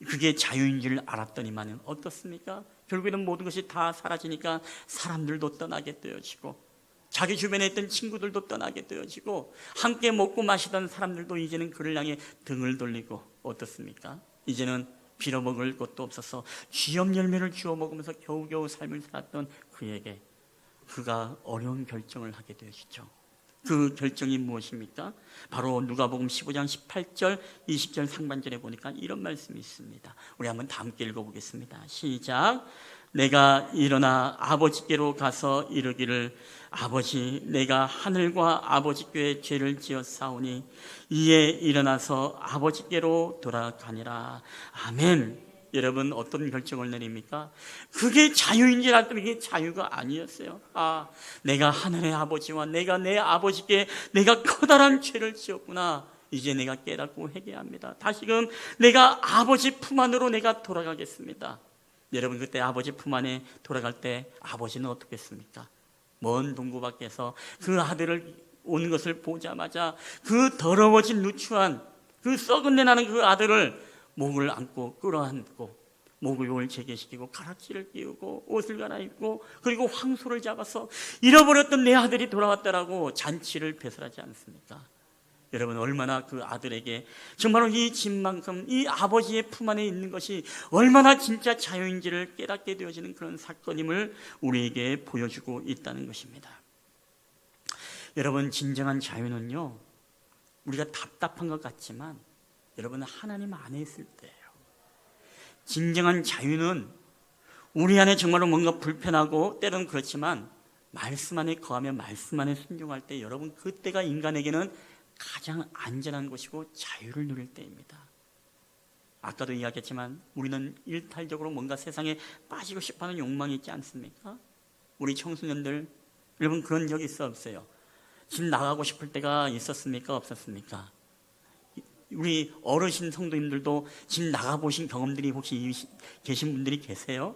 그게 자유인 줄 알았더니만은 어떻습니까? 결국에는 모든 것이 다 사라지니까 사람들도 떠나게 되어지고, 자기 주변에 있던 친구들도 떠나게 되어지고, 함께 먹고 마시던 사람들도 이제는 그를 향해 등을 돌리고, 어떻습니까? 이제는 빌어먹을 것도 없어서 쥐염 열매를 주워 먹으면서 겨우겨우 삶을 살았던 그에게 그가 어려운 결정을 하게 되어지죠. 그 결정이 무엇입니까? 바로 누가복음 15장 18절 20절 상반절에 보니까 이런 말씀이 있습니다. 우리 한번 다 함께 읽어보겠습니다. 시작. 내가 일어나 아버지께로 가서 이르기를, 아버지, 내가 하늘과 아버지께 죄를 지었사오니 이에 일어나서 아버지께로 돌아가니라. 아멘. 여러분 어떤 결정을 내립니까? 그게 자유인 줄 알았더니 이게 자유가 아니었어요. 내가 하늘의 아버지와 내가 내 아버지께 내가 커다란 죄를 지었구나. 이제 내가 깨닫고 회개합니다. 다시금 내가 아버지 품 안으로 내가 돌아가겠습니다. 여러분 그때 아버지 품 안에 돌아갈 때 아버지는 어떻겠습니까? 먼 동구 밖에서 그 아들을 온 것을 보자마자 그 더러워진 누추한 그 썩은 내 나는 그 아들을 목을 안고 끌어안고 목욕을 재개시키고 가락지를 끼우고 옷을 갈아입고 그리고 황소를 잡아서 잃어버렸던 내 아들이 돌아왔다라고 잔치를 배설하지 않습니까? 여러분 얼마나 그 아들에게 정말로 이 집만큼 이 아버지의 품 안에 있는 것이 얼마나 진짜 자유인지를 깨닫게 되어지는 그런 사건임을 우리에게 보여주고 있다는 것입니다. 여러분 진정한 자유는요, 우리가 답답한 것 같지만 여러분은 하나님 안에 있을 때예요. 진정한 자유는 우리 안에 정말로 뭔가 불편하고 때로는 그렇지만 말씀 안에 거하며 말씀 안에 순종할 때 여러분 그때가 인간에게는 가장 안전한 곳이고 자유를 누릴 때입니다. 아까도 이야기했지만 우리는 일탈적으로 뭔가 세상에 빠지고 싶어하는 욕망이 있지 않습니까? 우리 청소년들 여러분 그런 적이 있어 없어요? 집 나가고 싶을 때가 있었습니까? 없었습니까? 우리 어르신 성도님들도 집 나가보신 경험들이 혹시 계신 분들이 계세요?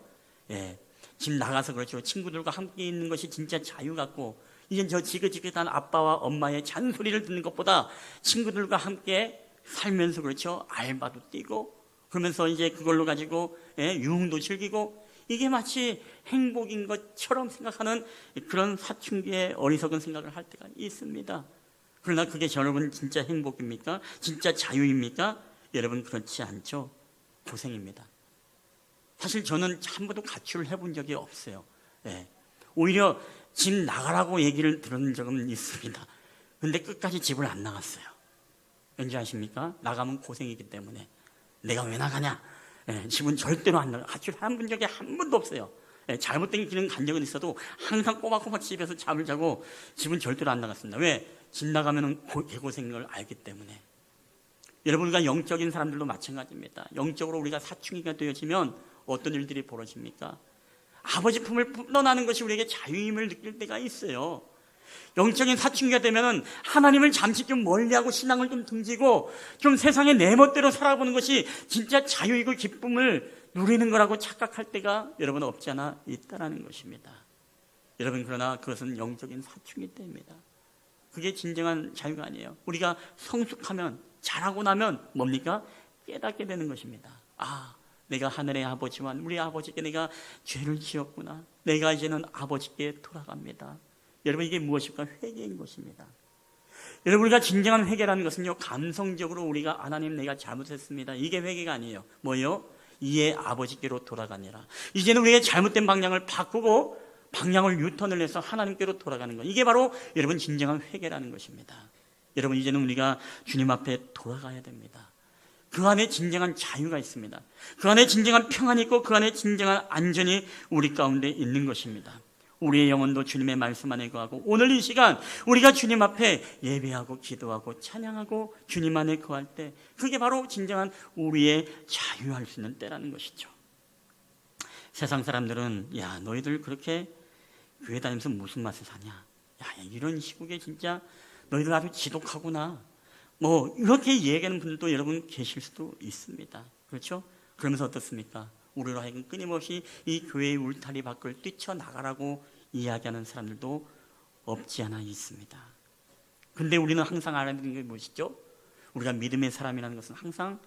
예, 집 나가서 그렇죠. 친구들과 함께 있는 것이 진짜 자유 같고 이제 저 지긋지긋한 아빠와 엄마의 잔소리를 듣는 것보다 친구들과 함께 살면서 그렇죠. 알바도 뛰고 그러면서 이제 그걸로 가지고 유흥도 즐기고 이게 마치 행복인 것처럼 생각하는 그런 사춘기의 어리석은 생각을 할 때가 있습니다. 그러나 그게 여러분 진짜 행복입니까? 진짜 자유입니까? 여러분 그렇지 않죠. 고생입니다. 사실 저는 한 번도 가출을 해본 적이 없어요. 오히려 집 나가라고 얘기를 들은 적은 있습니다. 근데 끝까지 집을 안 나갔어요. 왠지 아십니까? 나가면 고생이기 때문에. 내가 왜 나가냐? 집은 절대로 안 나가. 가출을 한 적이 한 번도 없어요. 잘못된 길은 간 적은 있어도 항상 꼬박꼬박 집에서 잠을 자고 집은 절대로 안 나갔습니다. 왜? 집 나가면 개고생인 걸 알기 때문에. 여러분, 우리가 영적인 사람들도 마찬가지입니다. 영적으로 우리가 사춘기가 되어지면 어떤 일들이 벌어집니까? 아버지 품을 떠나는 것이 우리에게 자유임을 느낄 때가 있어요. 영적인 사춘기가 되면 하나님을 잠시 좀 멀리하고 신앙을 좀 등지고 좀 세상의 내 멋대로 살아보는 것이 진짜 자유이고 기쁨을 누리는 거라고 착각할 때가 여러분 없지 않아 있다는 것입니다. 여러분 그러나 그것은 영적인 사춘기 때입니다. 그게 진정한 자유가 아니에요. 우리가 성숙하면 자라고 나면 뭡니까? 깨닫게 되는 것입니다. 내가 하늘의 아버지와 우리 아버지께 내가 죄를 지었구나. 내가 이제는 아버지께 돌아갑니다. 여러분 이게 무엇일까? 회개인 것입니다. 여러분 우리가 진정한 회개라는 것은요, 감성적으로 우리가 하나님 내가 잘못했습니다. 이게 회개가 아니에요. 뭐요? 이에 아버지께로 돌아가니라. 이제는 우리의 잘못된 방향을 바꾸고 방향을 유턴을 해서 하나님께로 돌아가는 것. 이게 바로 여러분 진정한 회개라는 것입니다. 여러분 이제는 우리가 주님 앞에 돌아가야 됩니다. 그 안에 진정한 자유가 있습니다. 그 안에 진정한 평안이 있고 그 안에 진정한 안전이 우리 가운데 있는 것입니다. 우리의 영혼도 주님의 말씀 안에 거하고 오늘 이 시간 우리가 주님 앞에 예배하고 기도하고 찬양하고 주님 안에 거할 때 그게 바로 진정한 우리의 자유할 수 있는 때라는 것이죠. 세상 사람들은 야 너희들 그렇게 교회 다니면서 무슨 맛을 사냐, 야 이런 시국에 진짜 너희들 아주 지독하구나, 뭐 이렇게 얘기하는 분들도 여러분 계실 수도 있습니다. 그렇죠? 그러면서 어떻습니까? 우리로 하여금 끊임없이 이 교회의 울타리 밖을 뛰쳐나가라고 이야기하는 사람들도 없지 않아 있습니다. 근데 우리는 항상 알아야 되는 게 무엇이죠? 우리가 믿음의 사람이라는 것은 항상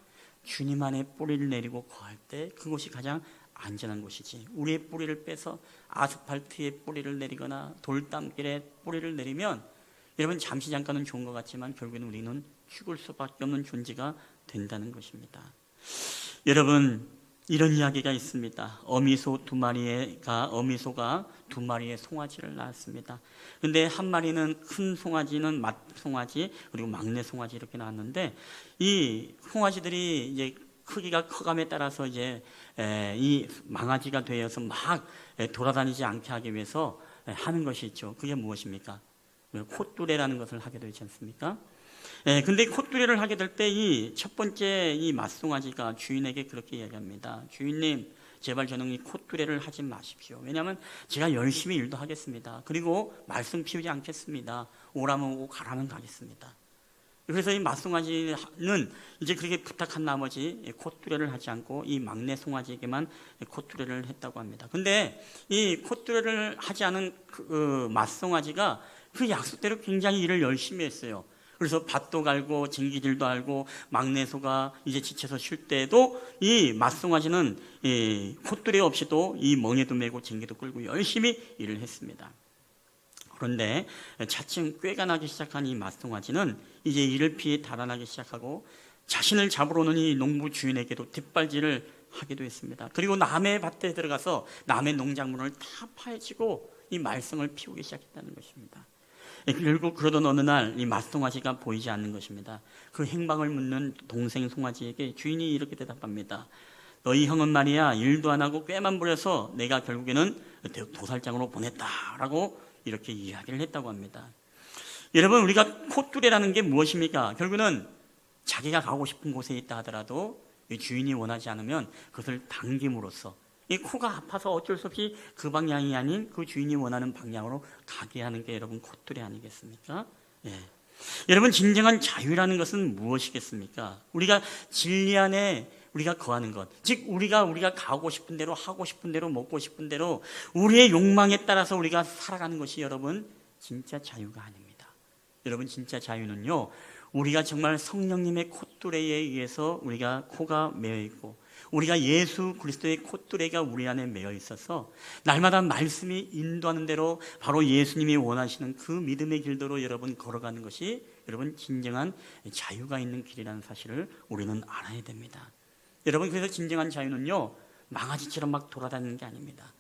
주님 안에 뿌리를 내리고 거할 때 그것이 가장 안전한 곳이지, 우리의 뿌리를 빼서 아스팔트에 뿌리를 내리거나 돌담길에 뿌리를 내리면 여러분 잠시 잠깐은 좋은 것 같지만 결국에는 우리는 죽을 수밖에 없는 존재가 된다는 것입니다. 여러분 이런 이야기가 있습니다. 어미소가 두 마리의 송아지를 낳았습니다. 근데 한 마리는 큰 송아지는 맏송아지 그리고 막내 송아지 이렇게 낳았는데 이 송아지들이 이제 크기가 커감에 따라서 이제 이 망아지가 되어서 막 돌아다니지 않게 하기 위해서 하는 것이 있죠. 그게 무엇입니까? 콧뚜레라는 것을 하게 되지 않습니까? 근데 콧뚜레를 하게 될 때 이 첫 번째 이 맛송아지가 주인에게 그렇게 이야기합니다. 주인님, 제발 저는 이 콧뚜레를 하지 마십시오. 왜냐하면 제가 열심히 일도 하겠습니다. 그리고 말씀 피우지 않겠습니다. 오라면 오고 가라면 가겠습니다. 그래서 이 맛송아지는 이제 그렇게 부탁한 나머지 콧뚜레를 하지 않고 이 막내 송아지에게만 콧뚜레를 했다고 합니다. 근데 이 콧뚜레를 하지 않은 그 맛송아지가 그 약속대로 굉장히 일을 열심히 했어요. 그래서 밭도 갈고 쟁기질도 알고 막내 소가 이제 지쳐서 쉴 때도 이 맛송아지는 이 콧뚜레 없이도 이 멍에도 메고 쟁기도 끌고 열심히 일을 했습니다. 그런데 차츰 꾀가 나기 시작한 이 맛송아지는 이제 이를 피해 달아나기 시작하고 자신을 잡으러 오는 이 농부 주인에게도 뒷발질을 하기도 했습니다. 그리고 남의 밭에 들어가서 남의 농작물을 다 파헤치고 이 말썽을 피우기 시작했다는 것입니다. 결국 그러던 어느 날 이 맛송아지가 보이지 않는 것입니다. 그 행방을 묻는 동생 송아지에게 주인이 이렇게 대답합니다. 너희 형은 말이야 일도 안 하고 꾀만 부려서 내가 결국에는 도살장으로 보냈다라고 이렇게 이야기를 했다고 합니다. 여러분, 우리가 콧뚜레라는 게 무엇입니까? 결국은 자기가 가고 싶은 곳에 있다 하더라도 주인이 원하지 않으면 그것을 당김으로써 이 코가 아파서 어쩔 수 없이 그 방향이 아닌 그 주인이 원하는 방향으로 가게 하는 게 여러분 콧뚜레 아니겠습니까? 여러분, 진정한 자유라는 것은 무엇이겠습니까? 우리가 진리 안에 우리가 거하는 것, 즉 우리가 가고 싶은 대로 하고 싶은 대로 먹고 싶은 대로 우리의 욕망에 따라서 우리가 살아가는 것이 여러분 진짜 자유가 아닙니다. 여러분, 진짜 자유는요, 우리가 정말 성령님의 콧뚜레에 의해서 우리가 코가 메어 있고 우리가 예수 그리스도의 콧뚜레가 우리 안에 메어 있어서 날마다 말씀이 인도하는 대로 바로 예수님이 원하시는 그 믿음의 길도로 여러분 걸어가는 것이 여러분 진정한 자유가 있는 길이라는 사실을 우리는 알아야 됩니다. 여러분, 그래서 진정한 자유는요, 망아지처럼 막 돌아다니는 게 아닙니다.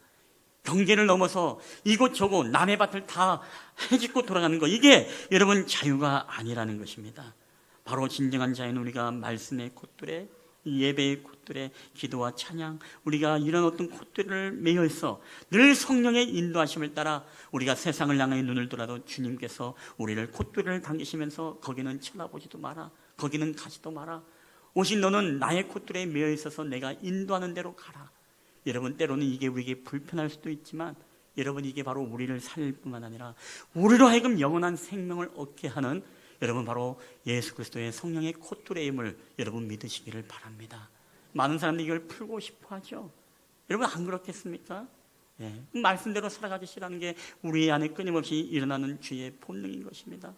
경계를 넘어서 이곳저곳 남의 밭을 다 헤집고 돌아가는 거, 이게 여러분 자유가 아니라는 것입니다. 바로 진정한 자유는 우리가 말씀의 콧뚜레, 예배의 콧뚜레, 기도와 찬양, 우리가 이런 어떤 콧뚜레를 매여 있어 늘 성령의 인도하심을 따라 우리가 세상을 향해 눈을 돌아도 주님께서 우리를 콧뚜레를 당기시면서 거기는 쳐다보지도 마라, 거기는 가지도 마라, 오직 너는 나의 콧뚜레에 매여 있어서 내가 인도하는 대로 가라. 여러분, 때로는 이게 우리에게 불편할 수도 있지만 여러분, 이게 바로 우리를 살릴 뿐만 아니라 우리로 하여금 영원한 생명을 얻게 하는 여러분 바로 예수 그리스도의 성령의 콧뚜레임을 여러분 믿으시기를 바랍니다. 많은 사람들이 이걸 풀고 싶어 하죠. 여러분, 안 그렇겠습니까? 말씀대로 살아가시라는 게 우리 안에 끊임없이 일어나는 주의 본능인 것입니다.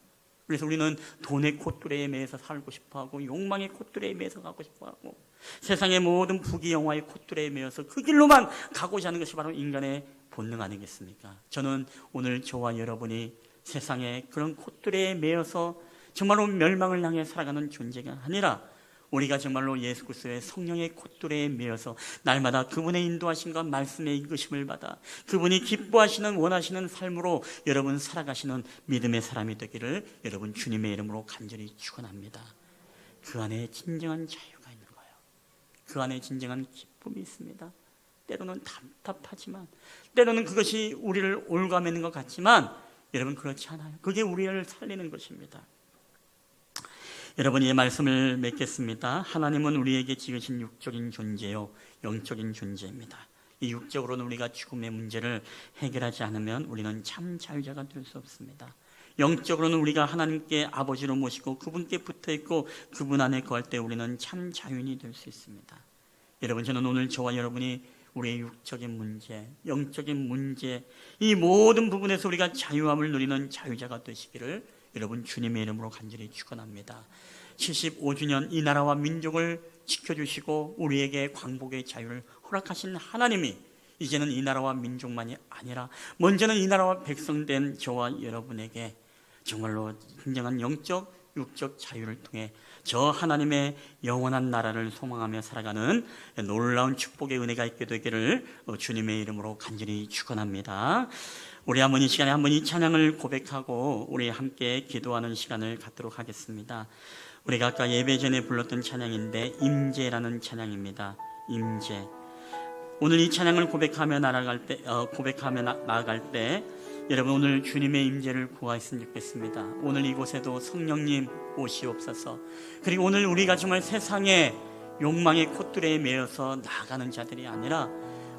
그래서 우리는 돈의 콧뚜레에 매여서 살고 싶어하고 욕망의 콧뚜레에 매여서 가고 싶어하고 세상의 모든 부귀영화의 콧뚜레에 매여서 그 길로만 가고자 하는 것이 바로 인간의 본능 아니겠습니까? 저는 오늘 저와 여러분이 세상의 그런 콧뚜레에 매여서 정말로 멸망을 향해 살아가는 존재가 아니라 우리가 정말로 예수 그리스도의 성령의 콧뚜레에 매여서 날마다 그분의 인도하심과 말씀의 이끄심을 받아 그분이 기뻐하시는 원하시는 삶으로 여러분 살아가시는 믿음의 사람이 되기를 여러분 주님의 이름으로 간절히 축원합니다. 그 안에 진정한 자유가 있는 거예요. 그 안에 진정한 기쁨이 있습니다. 때로는 답답하지만 때로는 그것이 우리를 올가매는 것 같지만 여러분 그렇지 않아요. 그게 우리를 살리는 것입니다. 여러분, 이 말씀을 맺겠습니다. 하나님은 우리에게 지으신 육적인 존재요, 영적인 존재입니다. 이 육적으로는 우리가 죽음의 문제를 해결하지 않으면 우리는 참 자유자가 될 수 없습니다. 영적으로는 우리가 하나님께 아버지로 모시고 그분께 붙어있고 그분 안에 거할 때 우리는 참 자유인이 될 수 있습니다. 여러분, 저는 오늘 저와 여러분이 우리의 육적인 문제, 영적인 문제, 이 모든 부분에서 우리가 자유함을 누리는 자유자가 되시기를 여러분 주님의 이름으로 간절히 축원합니다. 75주년 이 나라와 민족을 지켜주시고 우리에게 광복의 자유를 허락하신 하나님이 이제는 이 나라와 민족만이 아니라 먼저는 이 나라와 백성된 저와 여러분에게 정말로 진정한 영적, 육적 자유를 통해 저 하나님의 영원한 나라를 소망하며 살아가는 놀라운 축복의 은혜가 있게 되기를 주님의 이름으로 간절히 축원합니다. 우리 한번 이 시간에 한번 이 찬양을 고백하고 우리 함께 기도하는 시간을 갖도록 하겠습니다. 우리가 아까 예배 전에 불렀던 찬양인데 임재라는 찬양입니다. 임재. 오늘 이 찬양을 고백하며 나아갈 때 여러분 오늘 주님의 임재를 구하였으면 좋겠습니다. 오늘 이곳에도 성령님 오시옵소서. 그리고 오늘 우리가 정말 세상의 욕망의 콧뚜레에 매여서 나아가는 자들이 아니라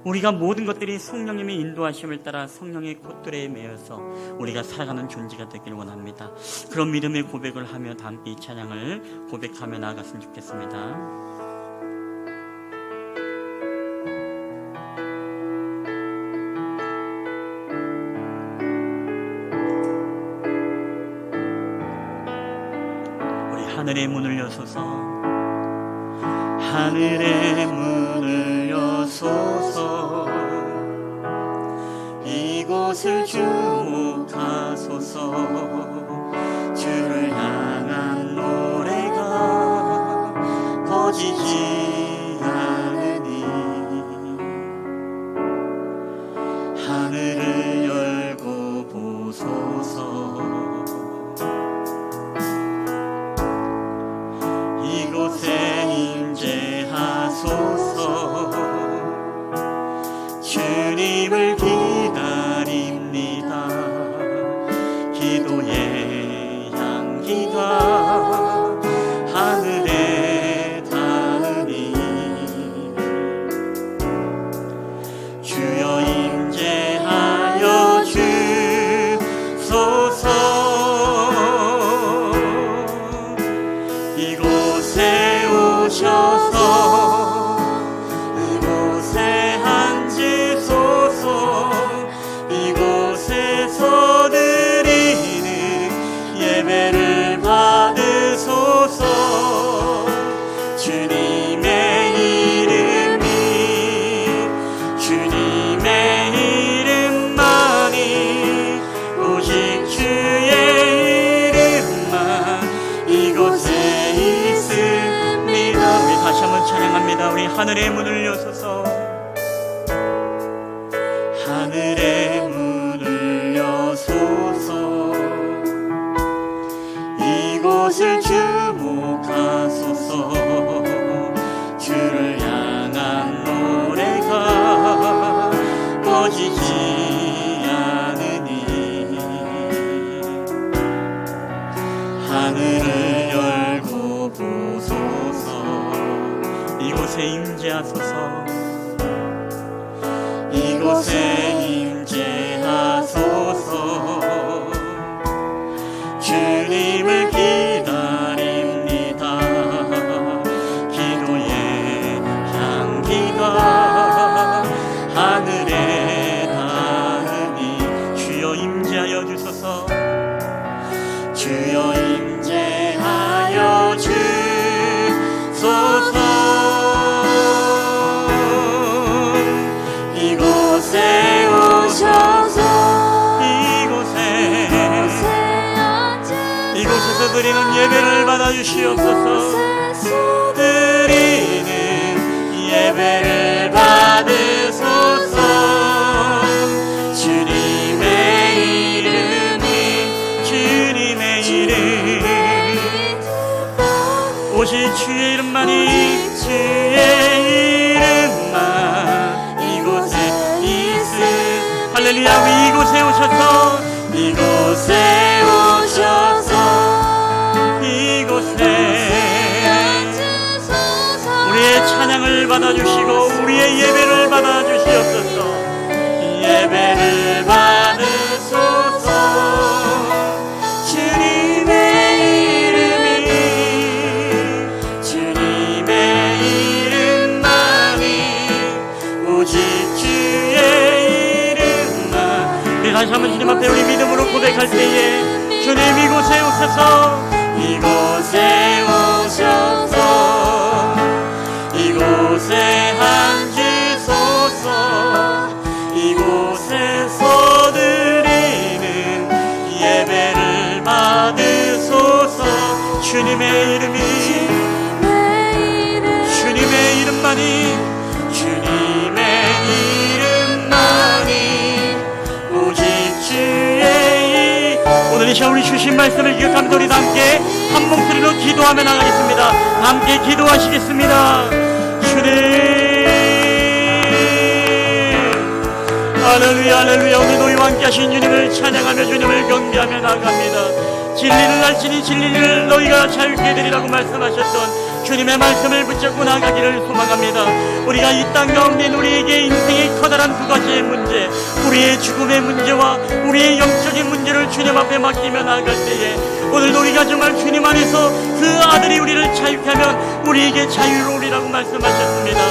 우리가 모든 것들이 성령님의 인도하심을 따라 성령의 콧뚜레에 매여서 우리가 살아가는 존재가 되길 원합니다. 그런 믿음의 고백을 하며 다 함께 이 찬양을 고백하며 나아갔으면 좋겠습니다. 하늘의 문을 여소서, 하늘의 문을 여소서, 이곳을 주목하소서. 주를 향한 노래가 꺼지지 않으니 하늘을 열고 보소서. 이곳에 임재하소서. 주님을 기다립니다. 기도의 향기가 하늘에 닿으니 주여 임재하여 주소서. 이곳에 오셔서 이곳에 앉으소서. 이곳에서 드리는 예배를 받으소서. 주님의 이름이 주님의 이름만이 오직 주의 이름만 이곳에 있습니다. 우리 다시 한번 찬양합니다. 우리 하늘의 문을 여소서. 하늘의 문을 여소서. 이곳을 주목하소서. 주를 향한 노래가 꺼지지 않으니 하늘을 열고 보소서. 이곳에 임재하소서. 이곳에 임재하소서. 주님을 기다립니다. 기도의 향기가 하늘에 닿으니 주여 임재하여 주소서. 주여 임재하여 주소서. 이곳에 오셔서 이곳에서 드리는 예배를 받아주시옵소서. 드리는 예배를 받으소서. 주님의 이름이 주님의 이름 오직 주의 이름만이 주의 이름만 이곳에 있음. 할렐루야. 이곳에 오셔서 이곳에 오셔서 이곳에 우리의 찬양을 받아주시고 우리의 예배를 받아주시옵소서. 예배를 받으소서. 주님의 이름이 주님의 이름만이 오직 주의 이름만. 우리 다시 한번 주님 앞에 우리 믿음으로 고백할 때에 주님 이곳에 오셔서 이곳에 오셔서 이곳에 앉으소서. 이곳에서 드리는 예배를 받으소서. 주님의 이름이 주님의 이름만이 주님의 이름만이 오직 주의 오늘 이 시간 우리 주신 말씀을 기억하면서 우리 다 함께 한 목소리로 기도하며 나가겠습니다. 함께 기도하시겠습니다. 주님 할렐루야 할렐루야. 오늘도 이와 함께 하신 주님을 찬양하며 주님을 경배하며 나아갑니다. 진리를 알지니 진리를 너희가 자유케 되리라고 말씀하셨던 주님의 말씀을 붙잡고 나가기를 소망합니다. 우리가 이 땅 가운데 우리에게 인생의 커다란 두 가지의 문제, 우리의 죽음의 문제와 우리의 영적인 문제를 주님 앞에 맡기며 나아갈 때에 오늘도 우리가 정말 주님 안에서 그 아들이 우리를 자유케 하면 우리에게 자유로우리라고 말씀하셨습니다.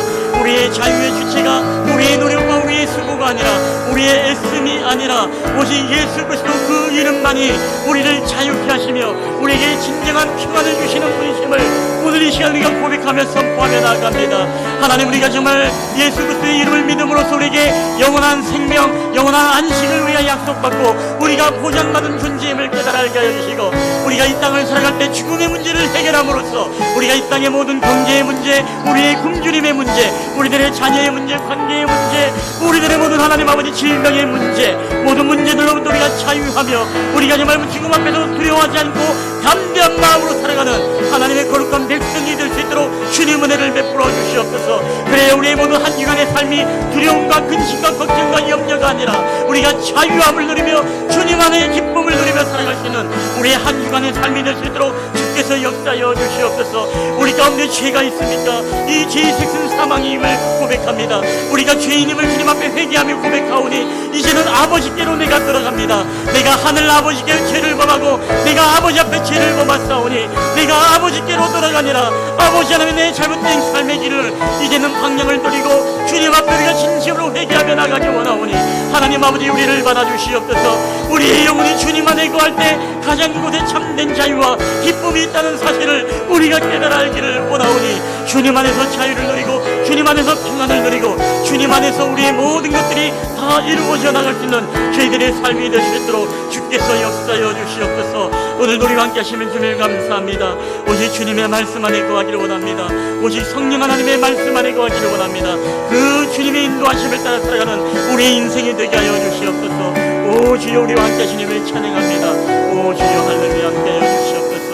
우리의 자유의 주체가 우리의 노력과 우리의 수고가 아니라 우리의 애씀이 아니라 오직 예수 그리스도 그 이름만이 우리를 자유케 하시며 우리에게 진정한 평안을 주시는 분이심을 오늘 이 시간 우리가 고백하며 선포하며 나아갑니다. 하나님, 우리가 정말 예수 그리스도의 이름을 믿음으로써 우리에게 영원한 생명, 영원한 안식을 우리가 약속받고 우리가 보장받은 존재임을 깨달아 알게 하여 주시고, 우리가 이 땅을 살아갈 때 죽음의 문제를 해결함으로써 우리가 이 땅의 모든 경제의 문제, 우리의 굶주림의 문제, 우리들의 자녀의 문제, 관계의 문제, 우리들의 모든 하나님 아버지 질병의 문제, 모든 문제들로부터 우리가 자유하며 우리가 정말 죽음 앞에서 두려워하지 않고 담대한 마음으로 살아가는 하나님의 거룩한 백성이 될 수 있도록 주님 은혜를 베풀어 주시옵소서. 그래야 우리의 모든 한 주간의 삶이 두려움과 근심과 걱정과 염려가 아니라 우리가 자유함을 누리며 주님 안의 기쁨을 누리며 살아갈 수 있는 우리의 한 주간의 삶이 될 수 있도록 주께서 역사하여 주시옵소서. 우리 가운데 죄가 있습니까? 이 죄의 색은 사망임을 고백합니다. 우리가 죄인임을 주님 앞에 회개하며 고백하오니 이제는 아버지께로 내가 들어갑니다. 내가 하늘 아버지께 죄를 범하고 내가 아버지 앞에 죄를 범하사오니 내가 아버지께로 돌아가니라. 아버지 하나님, 내 잘못된 삶의 길을 이제는 방향을 돌리고 주님 앞에 우리가 진심으로 회개하며 나가기 원하오니 하나님 아버지, 우리를 받아주시옵소서. 우리의 영혼이 주님 안에 거할 때 가장 그곳에 참된 자유와 기쁨이 있다는 사실을 우리가 깨달아 알기를 원하오니 주님 안에서 자유를 누리고 주님 안에서 평안을 누리고 주님 안에서 우리의 모든 것들이 다 이루어져 나갈 수 있는 저희들의 삶이 될 수 있도록 주께서 역사하여 주시옵소서. 오늘도 우리와 함께 하시는 주님을 감사합니다. 오직 주님의 말씀 안에 거하기를 원합니다. 오직 성령 하나님의 말씀 안에 거하기를 원합니다. 그 주님의 인도하심을 따라 살아가는 우리의 인생이 되게 하여 주시옵소서. 오 주여, 우리와 함께 하시는 주님을 찬양합니다. 오 주여, 할렐루야, 함께 하여 주시옵소서.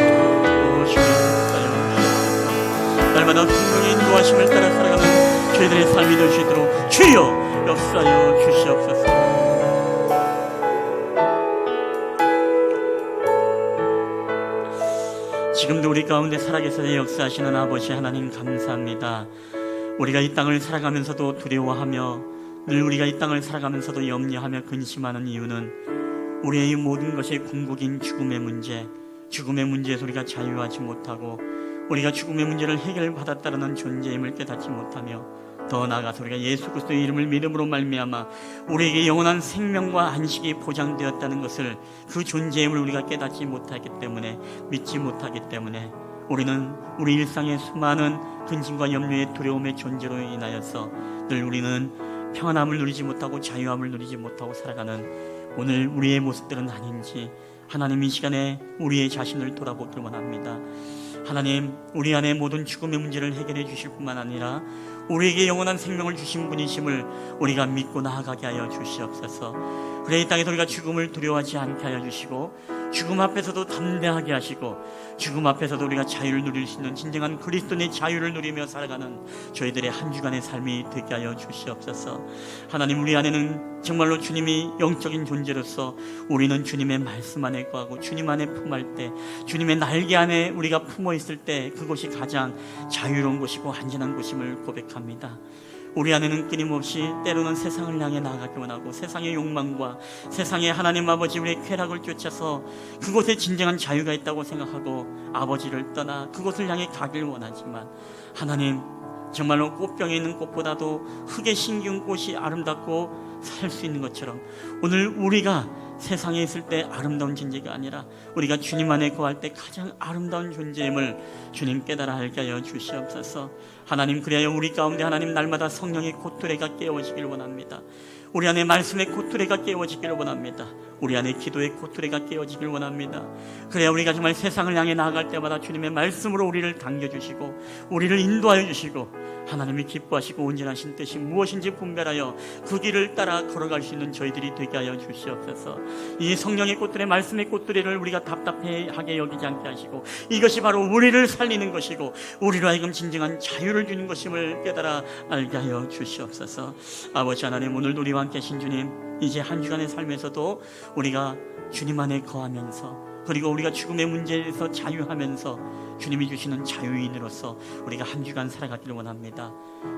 오 주여, 역사하여 주시옵소서. 날마다 성령의 인도하심을 따라 살아가는 저희들의 삶이 될 수 있도록 주여 역사하여 주시옵소서. 지금도 우리 가운데 살아계셔서 역사하시는 아버지 하나님, 감사합니다. 우리가 이 땅을 살아가면서도 두려워하며 늘 우리가 이 땅을 살아가면서도 염려하며 근심하는 이유는 우리의 이 모든 것이 궁극인 죽음의 문제, 죽음의 문제에서 우리가 자유하지 못하고 우리가 죽음의 문제를 해결받았다는 존재임을 깨닫지 못하며 더 나아가서 우리가 예수 그리스도의 이름을 믿음으로 말미암아 우리에게 영원한 생명과 안식이 보장되었다는 것을, 그 존재임을 우리가 깨닫지 못하기 때문에, 믿지 못하기 때문에 우리는 우리 일상의 수많은 근심과 염려의 두려움의 존재로 인하여서 늘 우리는 평안함을 누리지 못하고 자유함을 누리지 못하고 살아가는 오늘 우리의 모습들은 아닌지 하나님, 이 시간에 우리의 자신을 돌아보길 원합니다. 하나님, 우리 안에 모든 죽음의 문제를 해결해 주실 뿐만 아니라 우리에게 영원한 생명을 주신 분이심을 우리가 믿고 나아가게 하여 주시옵소서. 그래 이 땅에서 우리가 죽음을 두려워하지 않게 하여 주시고 죽음 앞에서도 담대하게 하시고 죽음 앞에서도 우리가 자유를 누릴 수 있는 진정한 그리스도의 자유를 누리며 살아가는 저희들의 한 주간의 삶이 되게 하여 주시옵소서. 하나님, 우리 안에는 정말로 주님이 영적인 존재로서 우리는 주님의 말씀 안에 거하고 주님 안에 품할 때, 주님의 날개 안에 우리가 품어 있을 때 그곳이 가장 자유로운 곳이고 안전한 곳임을 고백합니다. 우리 안에는 끊임없이 때로는 세상을 향해 나아가기 원하고 세상의 욕망과 세상의 하나님 아버지 우리의 쾌락을 쫓아서 그곳에 진정한 자유가 있다고 생각하고 아버지를 떠나 그곳을 향해 가길 원하지만, 하나님, 정말로 꽃병에 있는 꽃보다도 흙에 심기운 꽃이 아름답고 살 수 있는 것처럼 오늘 우리가 세상에 있을 때 아름다운 존재가 아니라 우리가 주님 안에 거할 때 가장 아름다운 존재임을 주님 깨달아 알게 하여 주시옵소서. 하나님, 그래야 우리 가운데 하나님 날마다 성령의 코투레가 깨워지길 원합니다. 우리 안에 말씀의 코투레가 깨워지길 원합니다. 우리 안에 기도의 코투레가 깨워지길 원합니다. 그래야 우리가 정말 세상을 향해 나아갈 때마다 주님의 말씀으로 우리를 당겨주시고 우리를 인도하여 주시고 하나님이 기뻐하시고 온전하신 뜻이 무엇인지 분별하여 그 길을 따라 걸어갈 수 있는 저희들이 되게 하여 주시옵소서. 이 성령의 꽃들의 말씀의 꽃들을 우리가 답답해하게 여기지 않게 하시고 이것이 바로 우리를 살리는 것이고 우리로 하여금 진정한 자유를 주는 것임을 깨달아 알게 하여 주시옵소서. 아버지 하나님, 오늘도 우리와 함께 하신 주님, 이제 한 주간의 삶에서도 우리가 주님 안에 거하면서, 그리고 우리가 죽음의 문제에서 자유하면서 주님이 주시는 자유인으로서 우리가 한 주간 살아가기를 원합니다.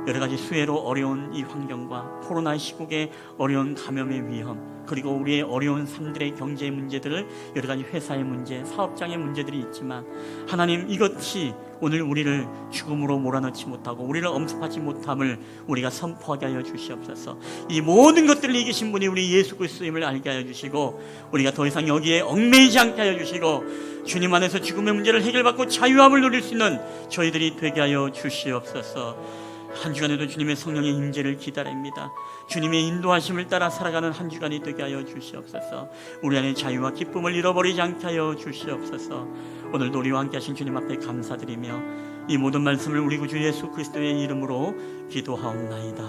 여러 가지 수해로 어려운 이 환경과 코로나 시국의 어려운 감염의 위험, 그리고 우리의 어려운 삶들의 경제의 문제들을, 여러 가지 회사의 문제, 사업장의 문제들이 있지만 하나님, 이것이 오늘 우리를 죽음으로 몰아넣지 못하고 우리를 엄습하지 못함을 우리가 선포하게 하여 주시옵소서. 이 모든 것들을 이기신 분이 우리 예수 그리스도임을 알게 하여 주시고, 우리가 더 이상 여기에 얽매이지 않게 하여 주시고, 주님 안에서 죽음의 문제를 해결받고 자유함을 누릴 수 있는 저희들이 되게 하여 주시옵소서. 한 주간에도 주님의 성령의 임재를 기다립니다. 주님의 인도하심을 따라 살아가는 한 주간이 되게 하여 주시옵소서. 우리 안에 자유와 기쁨을 잃어버리지 않게 하여 주시옵소서. 오늘도 우리와 함께 하신 주님 앞에 감사드리며 이 모든 말씀을 우리 구주 예수 그리스도의 이름으로 기도하옵나이다.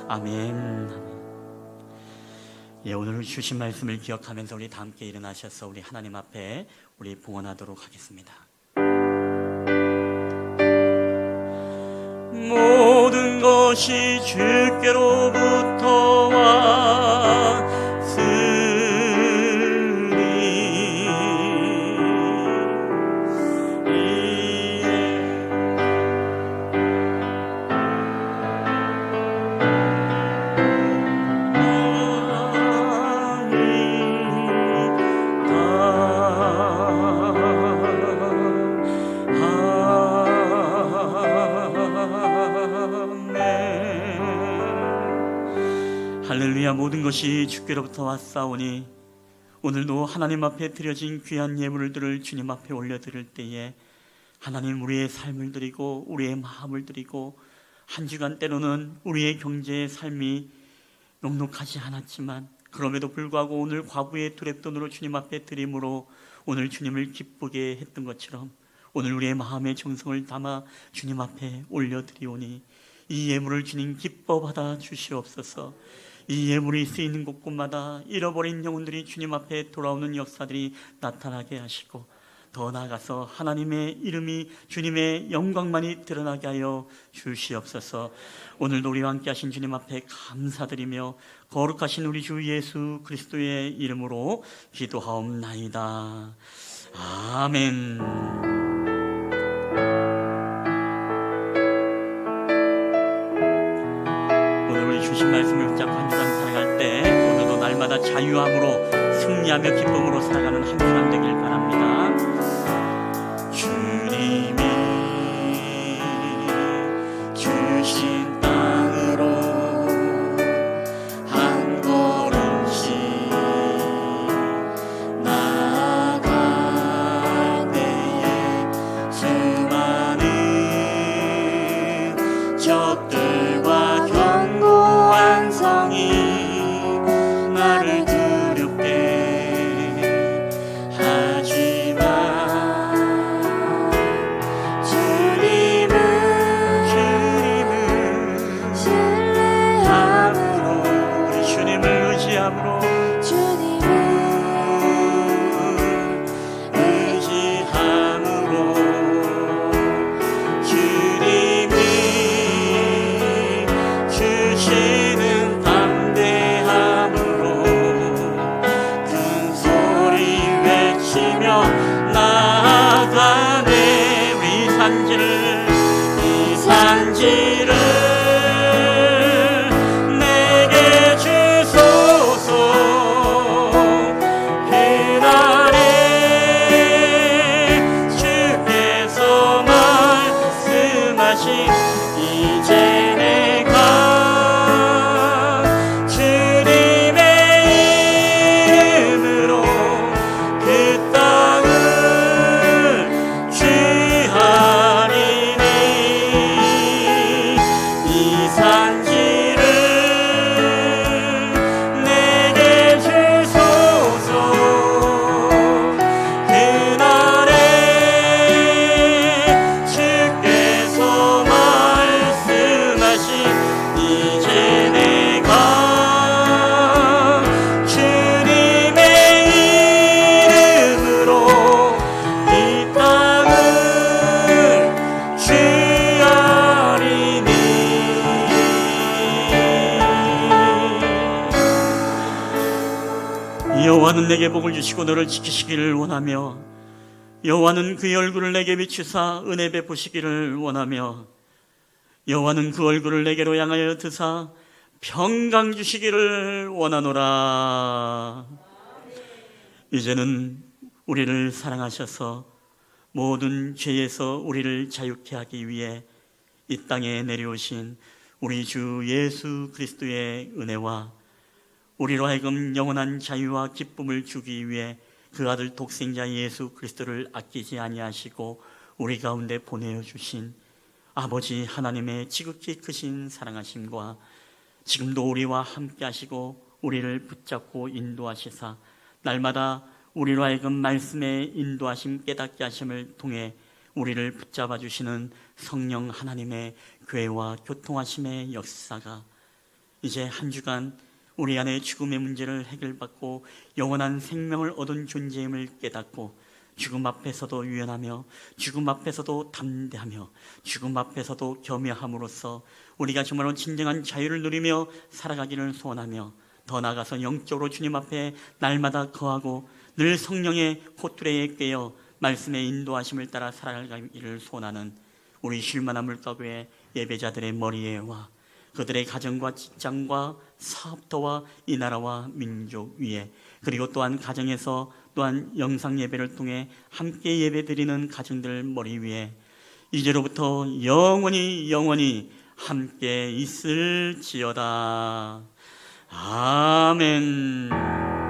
아멘. 예, 오늘 주신 말씀을 기억하면서 우리 다 함께 일어나셔서 우리 하나님 앞에 우리 봉헌하도록 하겠습니다. 모든 것이 주께로부터 할렐루야. 모든 것이 주께로부터 왔사오니 오늘도 하나님 앞에 드려진 귀한 예물들을 주님 앞에 올려드릴 때에 하나님, 우리의 삶을 드리고 우리의 마음을 드리고, 한 주간 때로는 우리의 경제의 삶이 넉넉하지 않았지만 그럼에도 불구하고 오늘 과부의 두랩돈으로 주님 앞에 드림으로 오늘 주님을 기쁘게 했던 것처럼 오늘 우리의 마음의 정성을 담아 주님 앞에 올려드리오니 이 예물을 주님 기뻐 받아 주시옵소서. 이 예물이 쓰이는 곳곳마다 잃어버린 영혼들이 주님 앞에 돌아오는 역사들이 나타나게 하시고, 더 나아가서 하나님의 이름이, 주님의 영광만이 드러나게 하여 주시옵소서. 오늘도 우리와 함께 하신 주님 앞에 감사드리며 거룩하신 우리 주 예수 그리스도의 이름으로 기도하옵나이다. 아멘. 주신 말씀을 붙잡고 한 주간 살아갈 때 오늘도 날마다 자유함으로 승리하며 기쁨으로 살아가는 한 주간 되길 바랍니다. 주님이 주신 땅으로 한 걸음씩 나아갈 때에 수많은 적들과 나를 두렵게 하지만 주님은 신뢰함으로, 우리 주님을 의지함으로, 주님이 주시는 큰 소리 외치며 나아가네. 우리 산지를 내게 주소서. 그날에 주께서 말씀하신 이제 내가 여호와는 내게 복을 주시고 너를 지키시기를 원하며 여호와는 그의 얼굴을 내게 비추사 은혜 베푸시기를 원하며 여호와는 그 얼굴을 내게로 향하여 드사 평강 주시기를 원하노라. 이제는 우리를 사랑하셔서 모든 죄에서 우리를 자유케 하기 위해 이 땅에 내려오신 우리 주 예수 그리스도의 은혜와 우리로 하여금 영원한 자유와 기쁨을 주기 위해 그 아들 독생자 예수 그리스도를 아끼지 아니하시고 우리 가운데 보내어 주신 아버지 하나님의 지극히 크신 사랑하심과 지금도 우리와 함께 하시고 우리를 붙잡고 인도하시사 날마다 우리로 하여금 말씀의 인도하심 깨닫게 하심을 통해 우리를 붙잡아 주시는 성령 하나님의 교회와 교통하심의 역사가 이제 한 주간 우리 안에 죽음의 문제를 해결받고 영원한 생명을 얻은 존재임을 깨닫고 죽음 앞에서도 유연하며 죽음 앞에서도 담대하며 죽음 앞에서도 겸허함으로써 우리가 정말로 진정한 자유를 누리며 살아가기를 소원하며 더 나아가서 영적으로 주님 앞에 날마다 거하고 늘 성령의 코투레에 꿰어 말씀의 인도하심을 따라 살아가기를 소원하는 우리 쉴만한 물가교회 예배자들의 머리에와 그들의 가정과 직장과 사업터와 이 나라와 민족 위에 그리고 또한 가정에서 또한 영상 예배를 통해 함께 예배드리는 가정들 머리 위에 이제로부터 영원히 함께 있을지어다. 아멘.